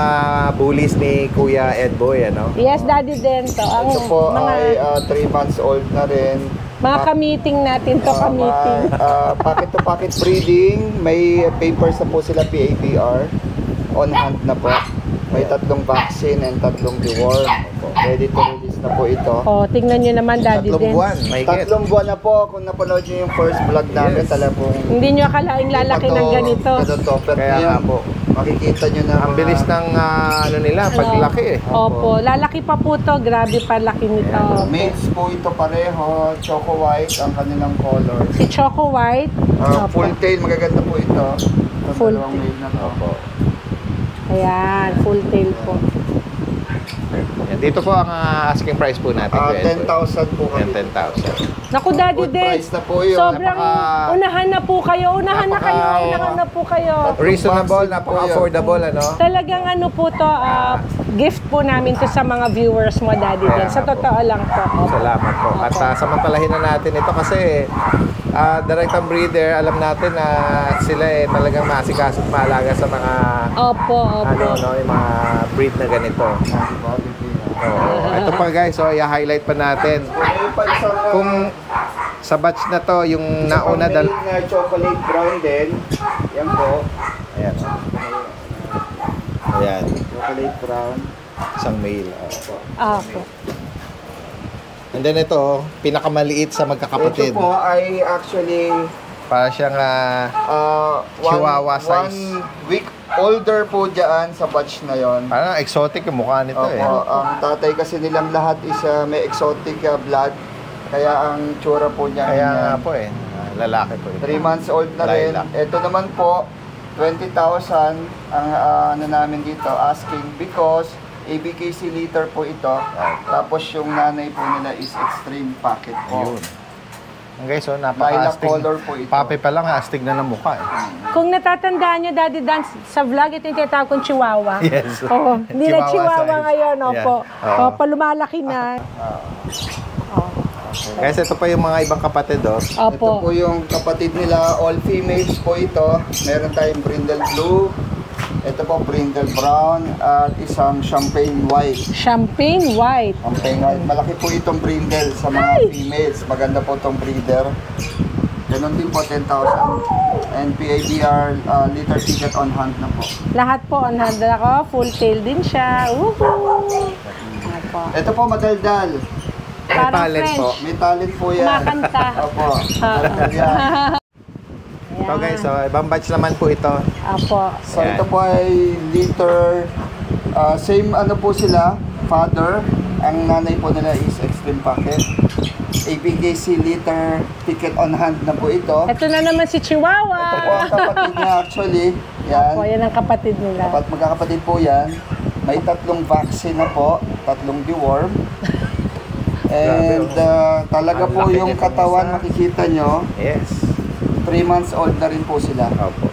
bullies ni Kuya Edboy, ano? Yes, Daddy Dento. Ang Ito po mga, ay 3 months old na rin. mga ka-meeting natin to, ka-meeting. Pocket to pocket breeding. May papers na po sila PABR. On hand na po. May 3 vaccine and 3 deworm. Ready to release na po ito. Oh, tingnan nyo naman, Daddy 3 Dento. buwan, may 3 buwan na po. Kung napanood nyo yung first vlog namin, Yes. talaga pong Hindi nyo akalaing lalaki ng ganito. Kaya nga po. Makikita nyo na Ang bilis ng ano nila, paglaki eh. Opo, lalaki pa po to. Grabe pa laki nito. Mates po ito pareho. Choco white ang kanilang color. Si Choco White. Opo. Full tail, magaganda po ito. Ito, Full dalawang tail. male na to. Ayan, full tail po. Yan, dito po ang asking price po natin. Kuya Edboy. 10,000 po Yan, kami. 10,000. Naku, Daddy Good Dance. price na po yun. Sobrang Napaka- unahan na po kayo. Unahan na kayo. Napaka- Unahan na po kayo. Reasonable, napaka-affordable, ano? Talagang ano po to, gift po namin to sa mga viewers mo, Daddy Kaya Dance. Sa nga po. totoo lang po. Salamat po. At samantalahin na natin ito kasi direct ang breeder, alam natin na sila talagang maasikaso at maalaga sa mga Opo, opo. yung mga breed na ganito. Oo. Ito pa guys, i-highlight pa natin. Kung sa batch na to, yung nauna na chocolate brown din. Yan po. Ayan. Ayan. Chocolate brown. Isang male. Opo. And then ito, pinakamaliit sa magkakapatid. Ito po ay actually Para siyang Chihuahua size. 1 week older po dyan sa batch na yon. Parang exotic yung mukha nito eh. Opo, ang tatay kasi nilang lahat is may exotic blood. Kaya ang tsura po niya. Kaya nga po eh. Lalaki po ito. 3 months old na rin. Lilac. Ito naman po, 20,000 ang ano namin dito, asking because ABKC liter po ito. Tapos yung nanay po nila is extreme pocket po. Yun. Guys, so Lilac napaka-astig. color po ito. Pape pa lang, astig na ng mukha eh. Kung natatandaan nyo, Daddy Dan, sa vlog, ito yung tinatawag kong chihuahua. Yes. Oo, hindi na chihuahua size. ngayon, opo. Yeah. Oo. Palumalaki na. Guys, ito pa yung mga ibang kapatid oh. Ito po Opo. yung kapatid nila, all females po ito. Meron tayong brindle blue. Ito po brindle brown at isang champagne white. Champagne white. Champagne white. Malaki po itong brindle sa mga females. Maganda po itong breeder. Ganon din po 10,000. And PABR liter ticket on hand na po. Lahat po on hand ako. Full tail din siya. Woohoo! Opo. Ito po madaldal. Parang talent French. po. May talent po yan. Kumakanta. Opo. Madaldal yan. Ito guys, so ibang batch naman po ito. Opo. So ito po ay liter, same ano po sila, father. Ang nanay po nila is extreme pocket. ABKC liter ticket on hand na po ito. Ito na naman si Chihuahua. Ito po ang kapatid niya actually. Yan. Opo, yan ang kapatid nila. Magkakapatid po yan. May 3 vaccine na po, 3 deworm. And talaga Ang po laki yung nitong katawan isa. makikita nyo. Yes. 3 months old na rin po sila. Opo.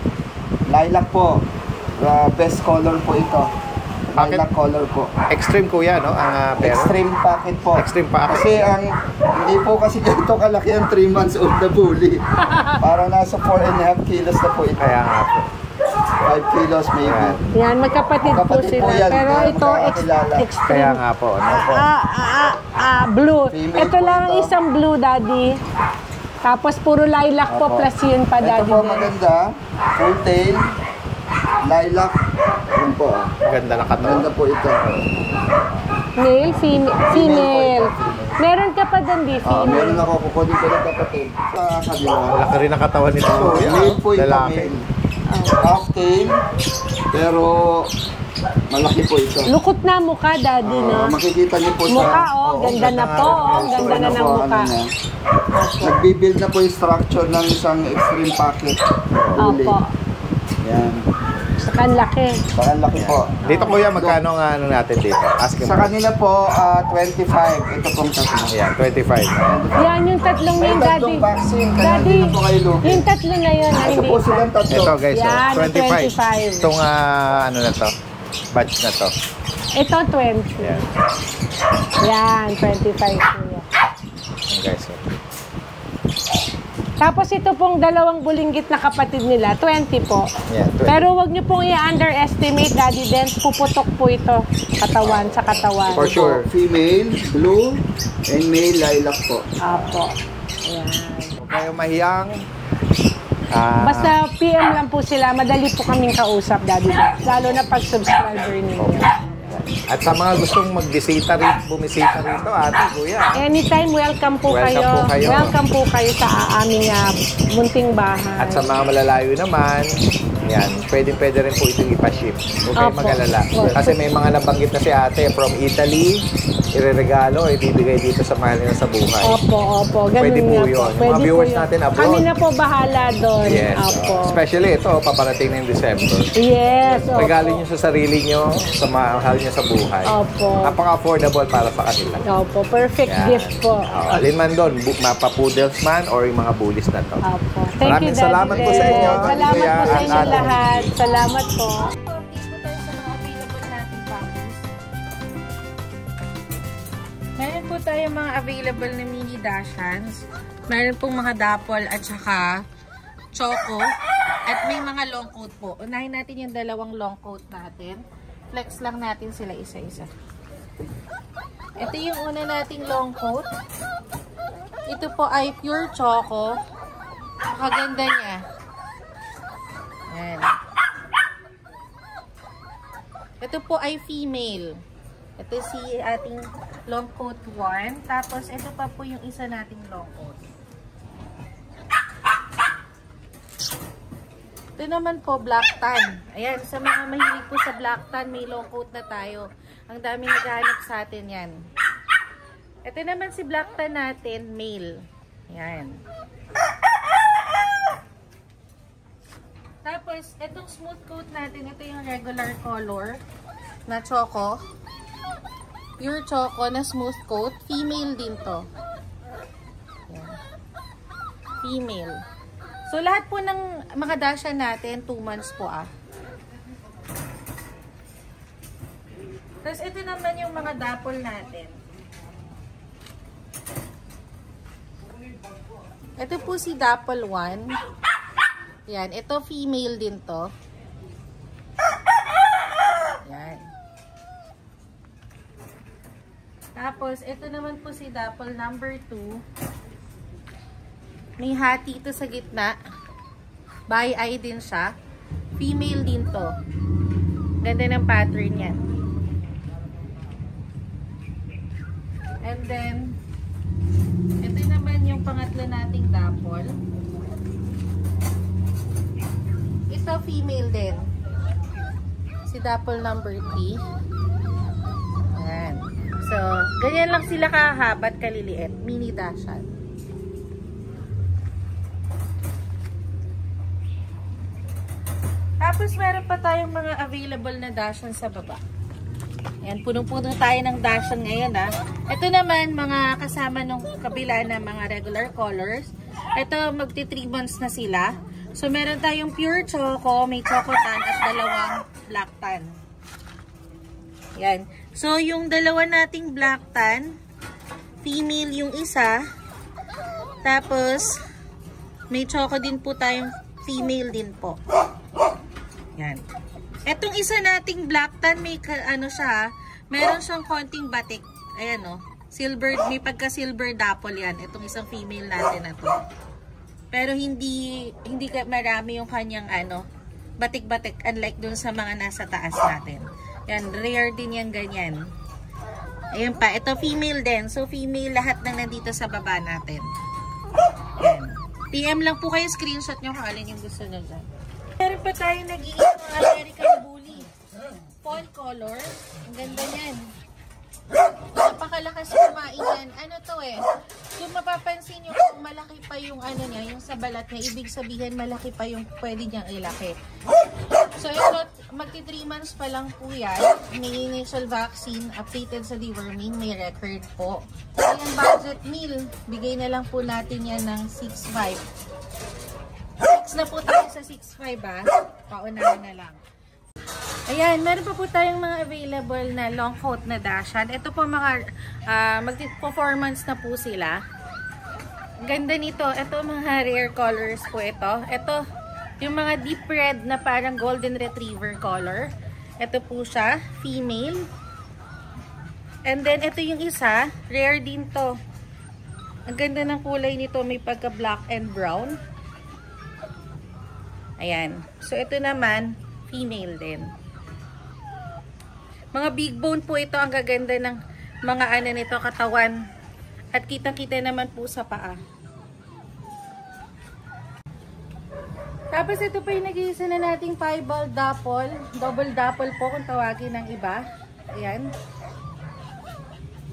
Lilac po. Best color po ito. Lilac color po. Extreme kuya, no? Ang pero. Extreme pocket po. Extreme pocket. Kasi hindi po kasi ganito kalaki ang 3 months old na bully. Parang nasa 4.5 kilos na po ito. Kaya nga po. 5 kilos maybe. Yan, magkapatid po Magkapatid po sila. yan, Pero kaya ito, magkakakilala. Kaya extreme. nga po. No? Blue. Female Ito po lang ito. isang blue, Daddy. Tapos puro lilac po Opo. plus yun pa, Ito Daddy. po maganda. Full tail. Lilac. Yun po. Ganda ng katawan. Maganda po ito. Male, female. Meron ka pa doon, di Meron female. ako kukunin ko ng kapatid. Sa kabila. Malaki rin ang katawan nito. kuya, Male no? po ito. Lalaki. Male. Half tail. Pero malaki po ito. Lukot na mukha, Daddy, no? Makikita niyo po sa... Mukha, oh. Ganda na po, oh. Ganda na ng mukha. Nagbibuild na po yung structure ng isang extreme pocket. Opo. Yan. Saka laki. Parang laki po. Dito kuya, magkano ang ano natin dito? Asking Sa kanila po, 25. Ito pong tatlo. Ayan, 25. Yan, yung tatlong May yun, Daddy. tatlong vaccine, kaya Daddy, hindi na po kayo lugi. yung tatlo na yun, na Ito hindi po silang tatlo. Ito guys, Yan, 25. 25. Itong ano na to? Batch na to. Ito, 20. Ayan. Yan, 25 po yan. Ayan guys. So. Tapos ito pong dalawang bulinggit na kapatid nila, 20 po. Ayan, 20. Pero wag niyo pong i-underestimate, Daddy Dance. Puputok po ito. Katawan sa katawan. For sure. Female, blue, and male lilac po. Apo. Ayan. Huwag kayong mahiyang. Basta PM lang po sila. Madali po kaming kausap, Daddy Dance. Lalo na pag subscriber ninyo. At sa mga gustong magbisita rin, bumisita rito, ate, kuya. Anytime, welcome po Welcome kayo. po kayo. Welcome po kayo sa aming munting bahay. At sa mga malalayo naman, yan, pwede rin po itong ipaship. Huwag kayong Opo. mag-alala. Kasi may mga nabanggit na si ate from Italy, ireregalo, ibibigay dito sa mahal nila sa buhay. Opo. Ganun Pwede po nga yun. Pwede Mga po viewers yun. natin abroad. Kami na po bahala doon. Yes. Opo. Especially ito, paparating na yung December. Yes. Opo. Regalo nyo sa sarili nyo, sa mahal nyo sa buhay. Opo. Napaka-affordable para sa kanila. Opo. Perfect Yan. gift po. Alin man doon, mapa-poodles man or yung mga bullies na to. Opo. Thank Maraming you, Daddy salamat po sa Dave. inyo. Salamat Kuya, po sa at inyo ate. lahat. Salamat po. Meron po tayo mga available na mini dashans. Meron pong mga dapol at saka choco. At may mga long coat po. Unahin natin yung dalawang long coat natin. Flex lang natin sila isa-isa. Ito yung una nating long coat. Ito po ay pure choco. Nakaganda niya. Ayan. Ito po ay female. Ito si ating long coat 1. Tapos, ito pa po yung isa nating long coat. Ito naman po, black tan. Ayan, sa mga mahilig po sa black tan, may long coat na tayo. Ang dami naghahanap sa atin yan. Ito naman si black tan natin, male. Ayan. Tapos, itong smooth coat natin, ito yung regular color na choco. Pure choco na smooth coat. Female din to. Ayan. Female. So, lahat po ng mga dashan natin, 2 months po Tapos, ito naman yung mga dapol natin. Ito po si dapol 1. Yan. Ito, female din to. Yan. Tapos, ito naman po si dapol number 2. May hati ito sa gitna. By eye din siya. Female din to. Ganda ng pattern yan. And then, ito naman yung pangatlo nating dapol. Ito female din. Si dapol number 3. Ayan. So, ganyan lang sila kahaba at kaliliit. Mini dashan. Tapos meron pa tayong mga available na dashan sa baba. Ayan, punong-puno tayo ng dashan ngayon Ito naman, mga kasama nung kabila na mga regular colors. Ito, magti 3 months na sila. So, meron tayong pure choco, may choco tan at dalawang black tan. Ayan. So, yung dalawa nating black tan, female yung isa. Tapos, may choco din po tayong female din po. Yan. Etong isa nating black tan, may ano siya, meron siyang konting batik. Ayan silver, may pagka silver dapol yan. Etong isang female natin na to. Pero hindi marami yung kanyang batik-batik, unlike dun sa mga nasa taas natin. Yan, rare din yan ganyan. Ayan pa, ito female din. So female lahat na nandito sa baba natin. Yan. PM lang po kayo, screenshot nyo kung alin yung gusto nyo dyan. Meron pa tayo nag-iisip ng American Bully. Fall color. Ang ganda niyan. Napakalakas kumain yan. Ano to Kung mapapansin nyo, kung malaki pa yung niya, yung sa balat niya, ibig sabihin malaki pa yung pwede niyang ilaki. So ito, magti 3 months pa lang po yan. May initial vaccine, updated sa deworming, may record po. So yung budget meal, bigay na lang po natin yan ng 6.5. 6 na po tayo sa 6.5 Paunahan na lang. Ayan, meron pa po tayong mga available na long coat na dashan. Ito po mga mag-performance na po sila. Ganda nito. Ito mga rare colors po ito. Ito yung mga deep red na parang golden retriever color. Ito po siya, female. And then ito yung isa, rare din to. Ang ganda ng kulay nito, may pagka black and brown. Ayan. So, ito naman, female din. Mga big bone po ito. Ang gaganda ng mga nito, katawan. At kitang-kita naman po sa paa. Tapos, ito pa yung nag-iisa na nating piebald dapple. Double dapple po kung tawagin ng iba. Ayan.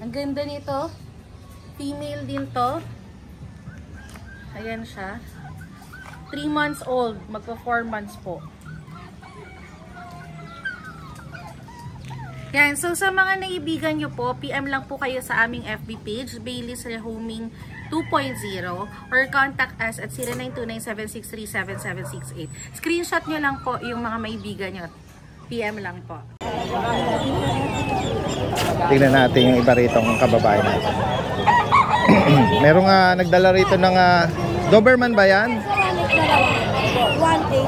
Ang ganda nito. Female din to. Ayan siya. 3 months old, magpa 4 months po. Yan, so sa mga naibigan nyo po, PM lang po kayo sa aming FB page, Baylis Rehoming 2.0, or contact us at 0929-763-7768. Screenshot nyo lang po yung mga maibigan nyo. PM lang po. Tingnan natin yung iba rito ng kababayan natin. Merong nagdala rito ng Doberman ba yan?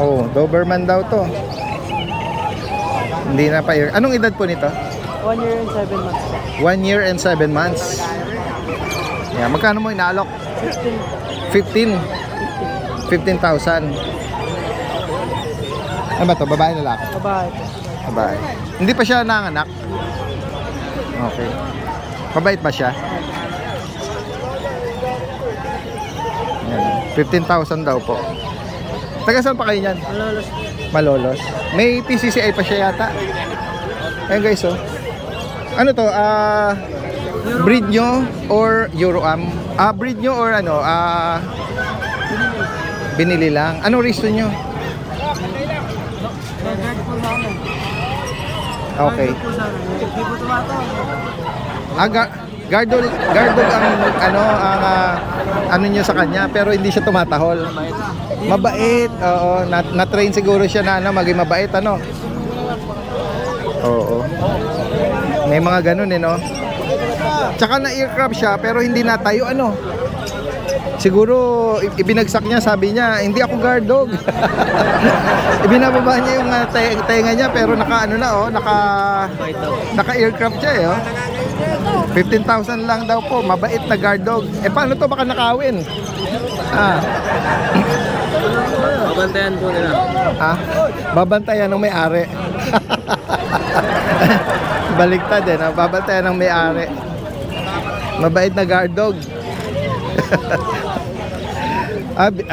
Oh, Doberman daw to. Hindi na pa. Anong edad po nito? 1 year and 7 months. 1 year and 7 months. Yeah, magkano mo inaalok? 15,000. Ano ba to? Babae na lalaki? Babae. Babae. Hindi pa siya nanganak? Okay. Mabait ba siya? 15,000 daw po. Taga saan pa kayo niyan? Malolos. Malolos. May PCCI pa siya yata. Ayan guys, oh. Ano to? Breed nyo or Euroam? Breed nyo or ano? Binili lang. Anong reason nyo? Okay. Gardol ang ano niyo sa kanya, pero hindi siya tumatahol. Mabait. Oo, na-train siguro siya na maging mabait, ano. Oo. May mga ganun no. Tsaka na-aircraft siya pero hindi natayo, ano. Siguro ibinagsak niya, sabi niya, hindi ako guard dog. Ibinababa niya yung tenga niya pero naka-aircraft siya oh. 15,000 lang daw po, mabait na guard dog. Paano to, baka nakawin? Babantayan po nila. Babantayan ng may-ari. Baliktad babantayan ng may-ari. Mabait na guard dog.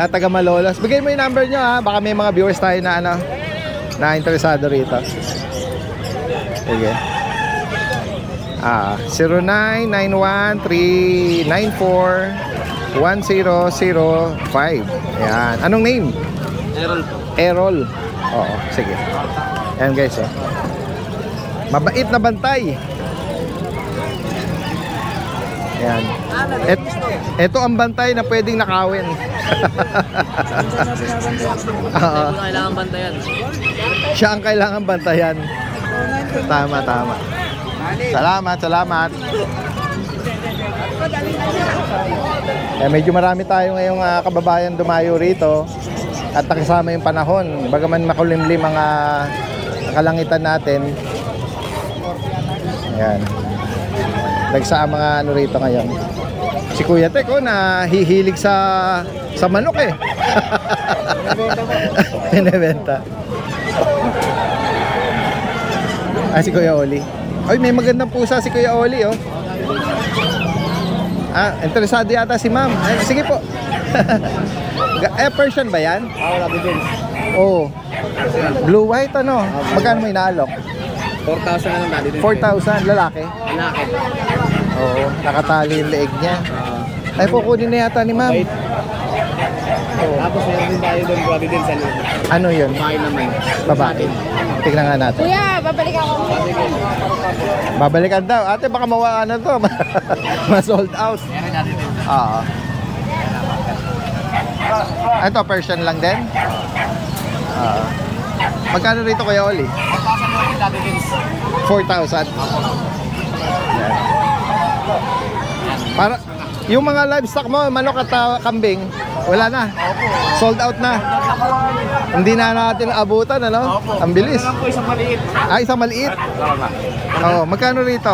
Taga Malolos. Bigay mo yung number nyo baka may mga viewers tayo na na interesado rito. Sige. 0991-394-1005. Ayan. Anong name? Errol po. Errol. Oo, sige. Ayan guys, mabait na bantay. Ayan. Ito ang bantay na pwedeng nakawin. Kailangan bantayan. Siya ang kailangan bantayan. Tama. Salamat. Medyo marami tayo ngayong kababayan dumayo rito at nakasama yung panahon. Bagaman makulimlim ang kalangitan natin. Ayan. Nagsa mga ano rito ngayon. Si Kuya Tek nahihilig sa manok Binebenta. Si Kuya Oli. Ay, may magandang pusa si Kuya Oli interesado yata si ma'am. Sige po. Persian ba yan? Oo. Blue white magkano mo inaalok? 4,000 na lang dati din. 4,000 lalaki? Lalaki. Oo, nakatali yung leeg niya. Ay, kukunin na yata ni ma'am. Tapos meron din tayo doon, grabe din sa loob. Ano yun? Babae naman. Babae. Tignan nga natin. Kuya, babalik ako. Babalikan daw. Ate, baka mawala to. Ma-sold out. Meron natin din. Oo. Ito, Persian lang din? Magkano rito Kuya Oli? 4,000. Para yung mga livestock mo, manok at kambing, wala na. Sold out na. Hindi na natin abutan, Ang bilis. Isang maliit. Isang maliit. Magkano rito?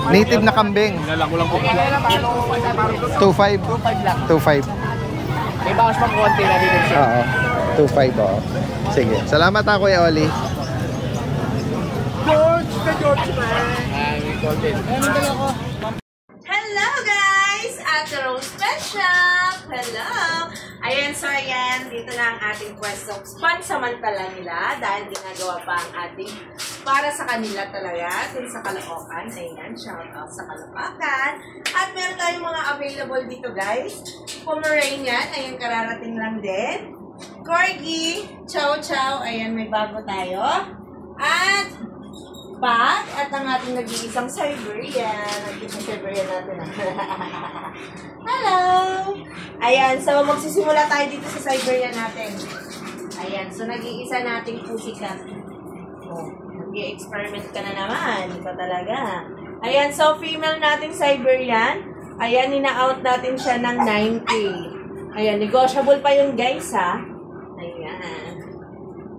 Native na kambing. 2,500. 2,500. May bawas pang konti na din siya. 2,500. Sige. Salamat Kuya Oli. Hello guys! Ate Rose Pet Shop! Hello! Ayan, so ayan, dito na ang ating pwesto. Pansamantala nila dahil ginagawa pa ang ating para sa kanila talaga. Dun sa Caloocan. Ayan, shout out sa Caloocan. At meron tayong mga available dito guys. Pomeranian, ayan, kararating lang din. Corgi, Chow Chow, ayan, may bago tayo. At Pug, at ang ating nag-iisang Siberian. Nag-iisang Siberian natin. Hello! Ayan, so magsisimula tayo dito sa Siberian natin. Ayan, so nag-iisa nating pussycat. Nag-i-experiment ka na naman. Ikaw talaga. Ayan, so female nating Siberian. Ayan, ina-out natin siya ng 9K. Ayan, negotiable pa yun guys Ayan.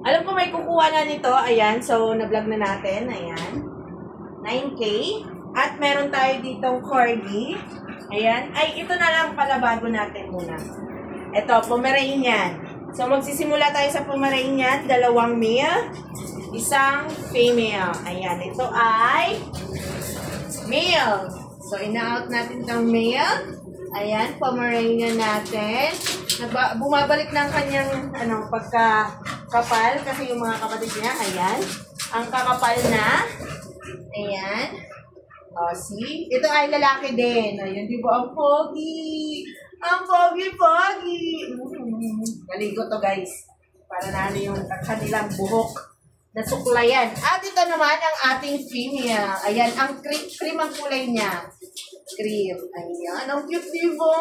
Alam ko may kukuha na nito. Ayan, so na-vlog na natin. Ayan. 9K. At meron tayo ditong Corgi. Ayan. Ay, ito na lang pala bago natin muna. Ito, Pomeranian. So magsisimula tayo sa Pomeranian. 2 male, 1 female. Ayan, ito ay male. So ina-out natin itong male. Ayan, Pomeranian natin. Bumabalik ng kanyang pagkakapal kasi yung mga kapatid niya, ayan. Ang kakapal na. Ayan. O, see? Ito ay lalaki din. Ayan, di ba? Ang pogi. Ang pogi-pogi. Galigo to, guys. Para na yung kanilang buhok na suklayan. At ito naman ang ating female. Ayan, ang cream ang kulay niya. Cream. Ayan, ang cute, diba?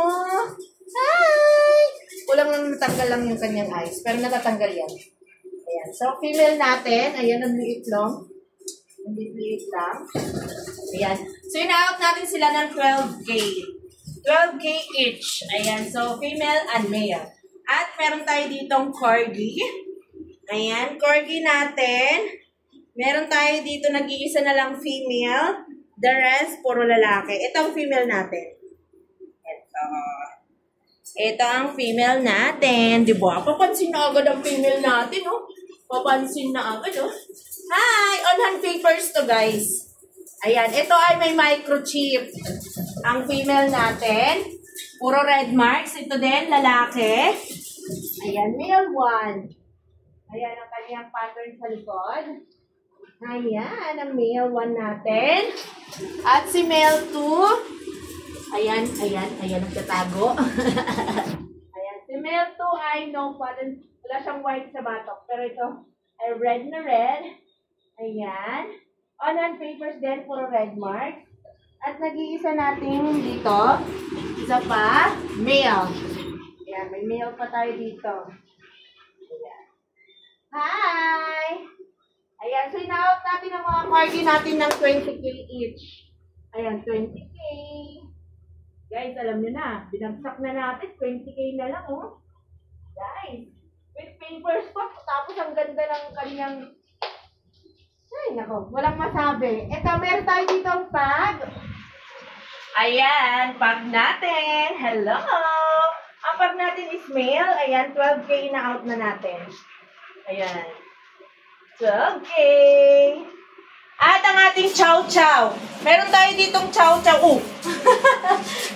Hi! Kulang lang natanggal lang yung kanyang eyes. Pero natatanggal yan. Ayan. So, female natin. Ayan, ang liit lang. Ang liit lang. Ayan. So, in-out natin sila ng 12K. 12K each. Ayan. So, female and male. At meron tayo ditong corgi. Ayan. Corgi natin. Meron tayo dito nag-iisa na lang female. The rest, puro lalaki. Ito ang female natin. Ito ang female natin. Diba? Papansin na agad ang female natin, oh. Papansin na agad, oh. Hi! On-hand papers to, guys. Ayan. Ito ay may microchip. Ang female natin. Puro red marks. Ito din, lalaki. Ayan, male 1. Ayan ang kanyang pattern sa likod. Ayan, ang male 1 natin. At si male 2. Ayan, nagtatago. Ayan, si male 2 ay no pattern. Wala siyang white sa batok. Pero ito ay red na red. Ayan. On-hand papers din, puro red mark. At nag-iisa natin dito. Isa pa, male. Ayan, may male pa tayo dito. Ayan. Hi! Ayan, so in-out natin ang mga corgi natin ng 20K each. Ayan, 20K. Guys, alam nyo na, binagsak na natin, 20K na lang, oh. Guys, with papers pa, tapos ang ganda ng kanyang, ay, nako, walang masabi. Ito, meron tayo dito ang pag. Ayan, pag natin. Hello! Ang pag natin is male. Ayan, 12K na out na natin. Ayan. 12K. At ang ating chow chow. Meron tayo ditong chow chow.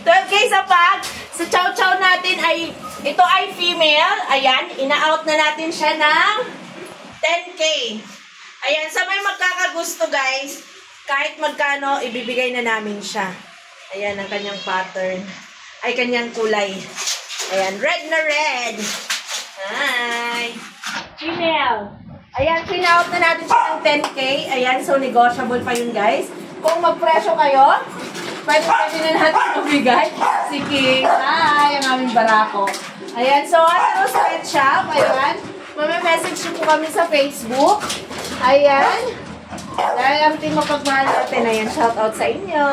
12K sa pag. Sa chow chow natin ay, ito ay female. Ayan, ina-out na natin siya ng 10K. Ayan, sa may magkakagusto guys, kahit magkano, ibibigay na namin siya. Ayan ang kanyang pattern. Ay, kanyang kulay. Ayan, red na red. Hi. Female. Ayan, pin-out na natin siya ng 10K. Ayan, so negotiable pa yun guys. Kung magpresyo kayo, pwede na natin mabigay. Si King. Hi, ang aming barako. Ayan, so ano sa pet shop. Ayan, message nyo po kami sa Facebook. Ayan. Dahil ang team mapagmahal natin. Ayan, shoutout sa inyo.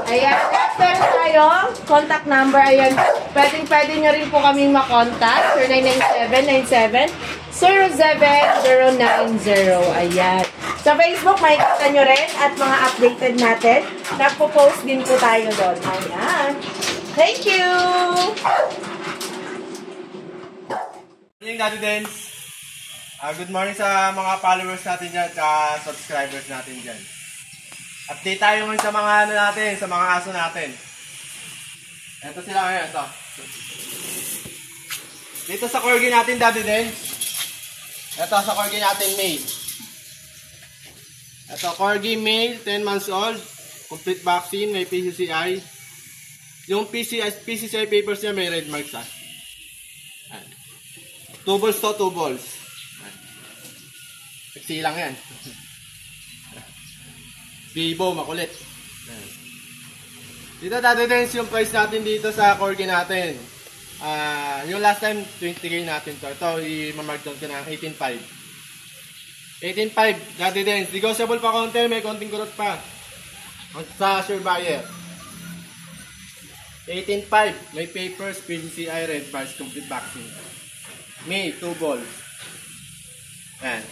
Ayan, at meron tayong contact number. Ayan, pwede nyo rin po kami makontak. 0997-97-07090. Ayan. Sa Facebook, makikita nyo rin at mga updated natin. Nagpo-post din po tayo doon. Ayan. Thank you! Good morning, Daddy Dens. Good morning sa mga followers natin dyan at subscribers natin dyan. Update tayo ngayon sa mga ano natin, sa mga aso natin. Ito sila ngayon, ito. Dito sa corgi natin, Daddy Dens. Ito sa corgi natin, male. Ito, corgi male, 10 months old. Complete vaccine, may PCCI. Yung PCCI papers niya may red marks ha. 2 balls to 2 balls. Taxi lang yan. Bibo, makulit. Dito Daddy Dens yung price natin dito sa corgi natin. Yung last time 20K natin to. Ito i-markdown ko na 18.5. 18.5 Daddy Dens. Negotiable pa konti, may konting kurot pa. Sa sure buyer. 18.5 may papers, PCCI, red bars, complete vaccine. May 2 balls. Yan.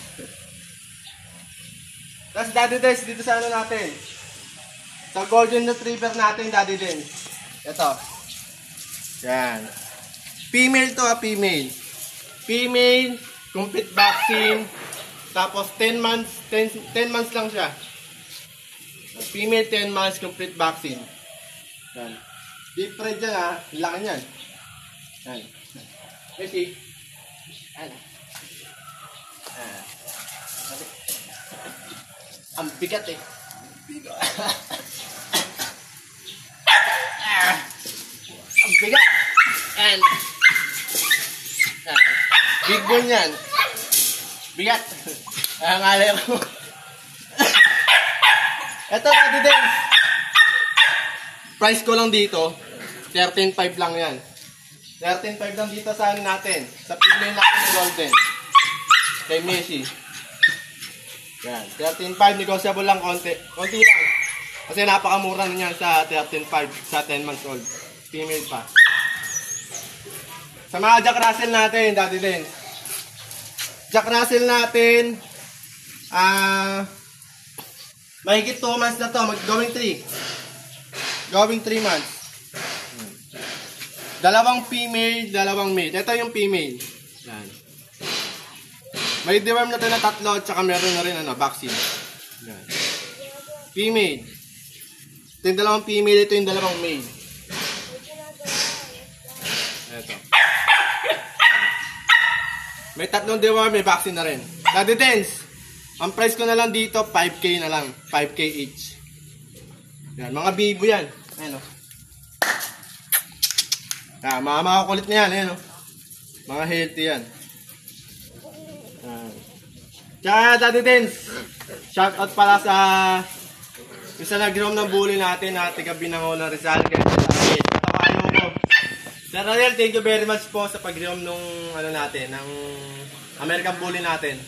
Tapos Daddy Dens, dito sa ano natin. Sa golden retriever natin, Daddy Dens. Ito. Yan. Female to female. Female, complete vaccine. Tapos 10 months lang siya. Female 10 months, complete vaccine. Yan. Deep red yan ha. Laki yan. Yan. Messi. Ano? Ang bigat eh. Ang bigat. And big bone yan. Bigat. Ang alay ko. Ito Daddy Dance. Price ko lang dito, 13.5 lang yan. 13.5 lang dito sa ano natin. Sa pili natin ng golden. Kay Messi. Yan. 13.5 negotiable lang konti. Konti lang. Kasi napakamura niyan sa 13.5 sa 10 months old. Female pa. Sa mga Jack Russell natin, Daddy Dance. Jack Russell natin, mahigit 2 months na to, going 3. Going 3 months. Dalawang female, dalawang male. Ito yung female. Yan. May deworm na to na 3, tsaka meron na rin vaccine. Yan. Female. Ito yung dalawang female, ito yung dalawang male. Ito. May 3 deworm, may vaccine na rin. Daddy Dance. Ang price ko na lang dito, 5K na lang. 5K each. Yan, mga bibo yan. Ayan o. Mga makakulit na yan. Ayan o. Mga healthy yan. Tsaka Daddy Dance. Shoutout pala sa isa nag-roam ng bully natin na tiga Binangonan Rizal. Katapayo ko. Sir Ariel, thank you very much po sa pag-roam nung natin, ng American bully natin.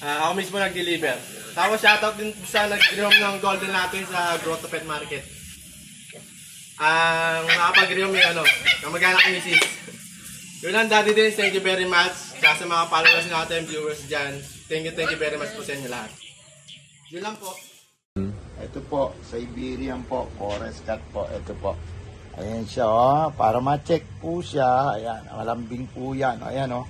Ako mismo nag-deliver. Tapos shoutout din sa nag-rehome ng golden natin sa Grotto Pet Market. Ang nakapag-rehome yung kamag-anak ni Mrs. Yun lang Daddy Dance, thank you very much. Sa mga followers natin, viewers dyan, thank you very much po sa inyo lahat. Yun lang po. Ito po, Siberian po, forest cat po, ito po. Ayan siya, oh, para ma-check po siya. Ayan, malambing po yan. Ayan, oh.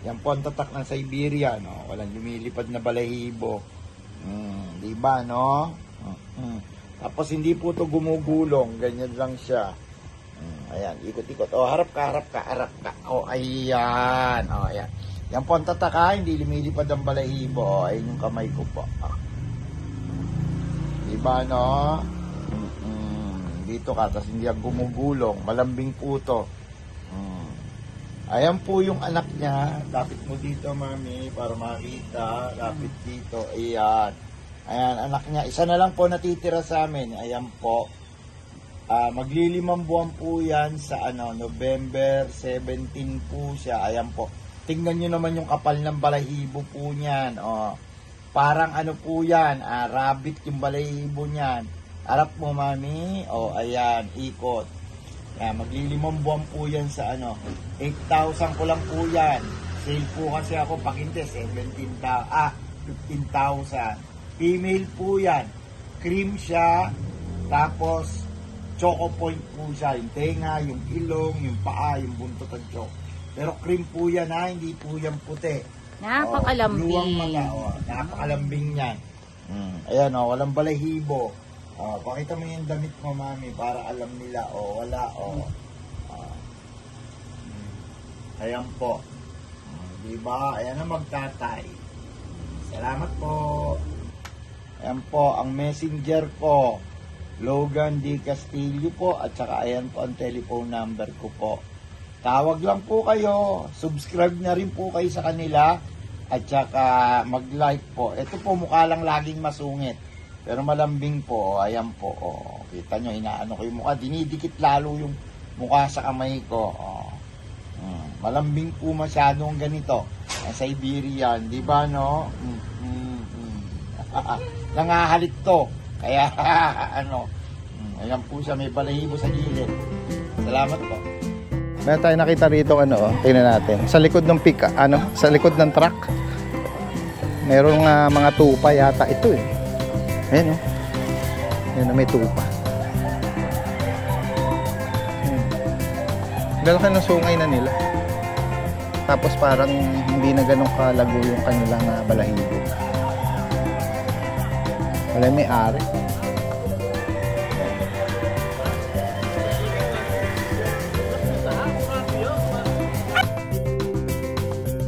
Yan po ang tatak ng Siberia, no? Walang lumilipad na balahibo. Diba, no? Tapos hindi po ito gumugulong. Ganyan lang siya. Ayan, ikot-ikot. O, harap ka. O, ayan. O, ayan. Yan po ang tatak, ha? Hindi lumilipad ang balahibo. O, ayun yung kamay ko po. Diba, no? Dito ka, tapos hindi ang gumugulong. Malambing po ito. Ayan po yung anak niya. Lapit mo dito, mami, para makita. Lapit dito. Ayan. Ayan, anak niya. Isa na lang po natitira sa amin. Ayan po. Maglilimang buwan po yan sa November 17 po siya. Ayan po. Tingnan nyo naman yung kapal ng balahibo po niyan. O, parang po yan. Rabbit yung balahibo niyan. Harap mo, mami. O, ayan. Ikot. Yan, maglilimang buwan po yan sa 8,000 ko lang po yan. Sale po kasi ako pakinte, 15,000. Female po yan. Cream siya, tapos choco point po siya. Yung tenga, yung ilong, yung paa, yung buntot at choco. Pero cream po yan ha, hindi po yan puti. Napakalambing. Napakalambing yan. Ayan walang balahibo. Pakita mo yung damit mo, mami, para alam nila, wala, ayan po. Diba? Ayan ang magtatay. Salamat po. Ayan po, ang messenger ko, Logan D. Castillo po, at saka ayan po ang telephone number ko po. Tawag lang po kayo, subscribe na rin po kayo sa kanila, at saka mag-like po. Ito po, mukha lang laging masungit. Pero malambing po, ayan po. Kita nyo, inaano ko yung mukha. Dinidikit lalo yung mukha sa kamay ko. Malambing po masyadong ganito. Ang Siberian, di ba, no? Nangahalit to. Kaya, ayan po siya, may balahibo sa gilid. Salamat po. Meron tayo nakita rito, tingnan natin. Sa likod ng sa likod ng truck. Merong mga tupa yata ito eh. Ayan Ayan may tupa. Lalaki ng sungay na nila. Tapos parang hindi na ganun kalago yung kanilang balahibo. Wala may ari.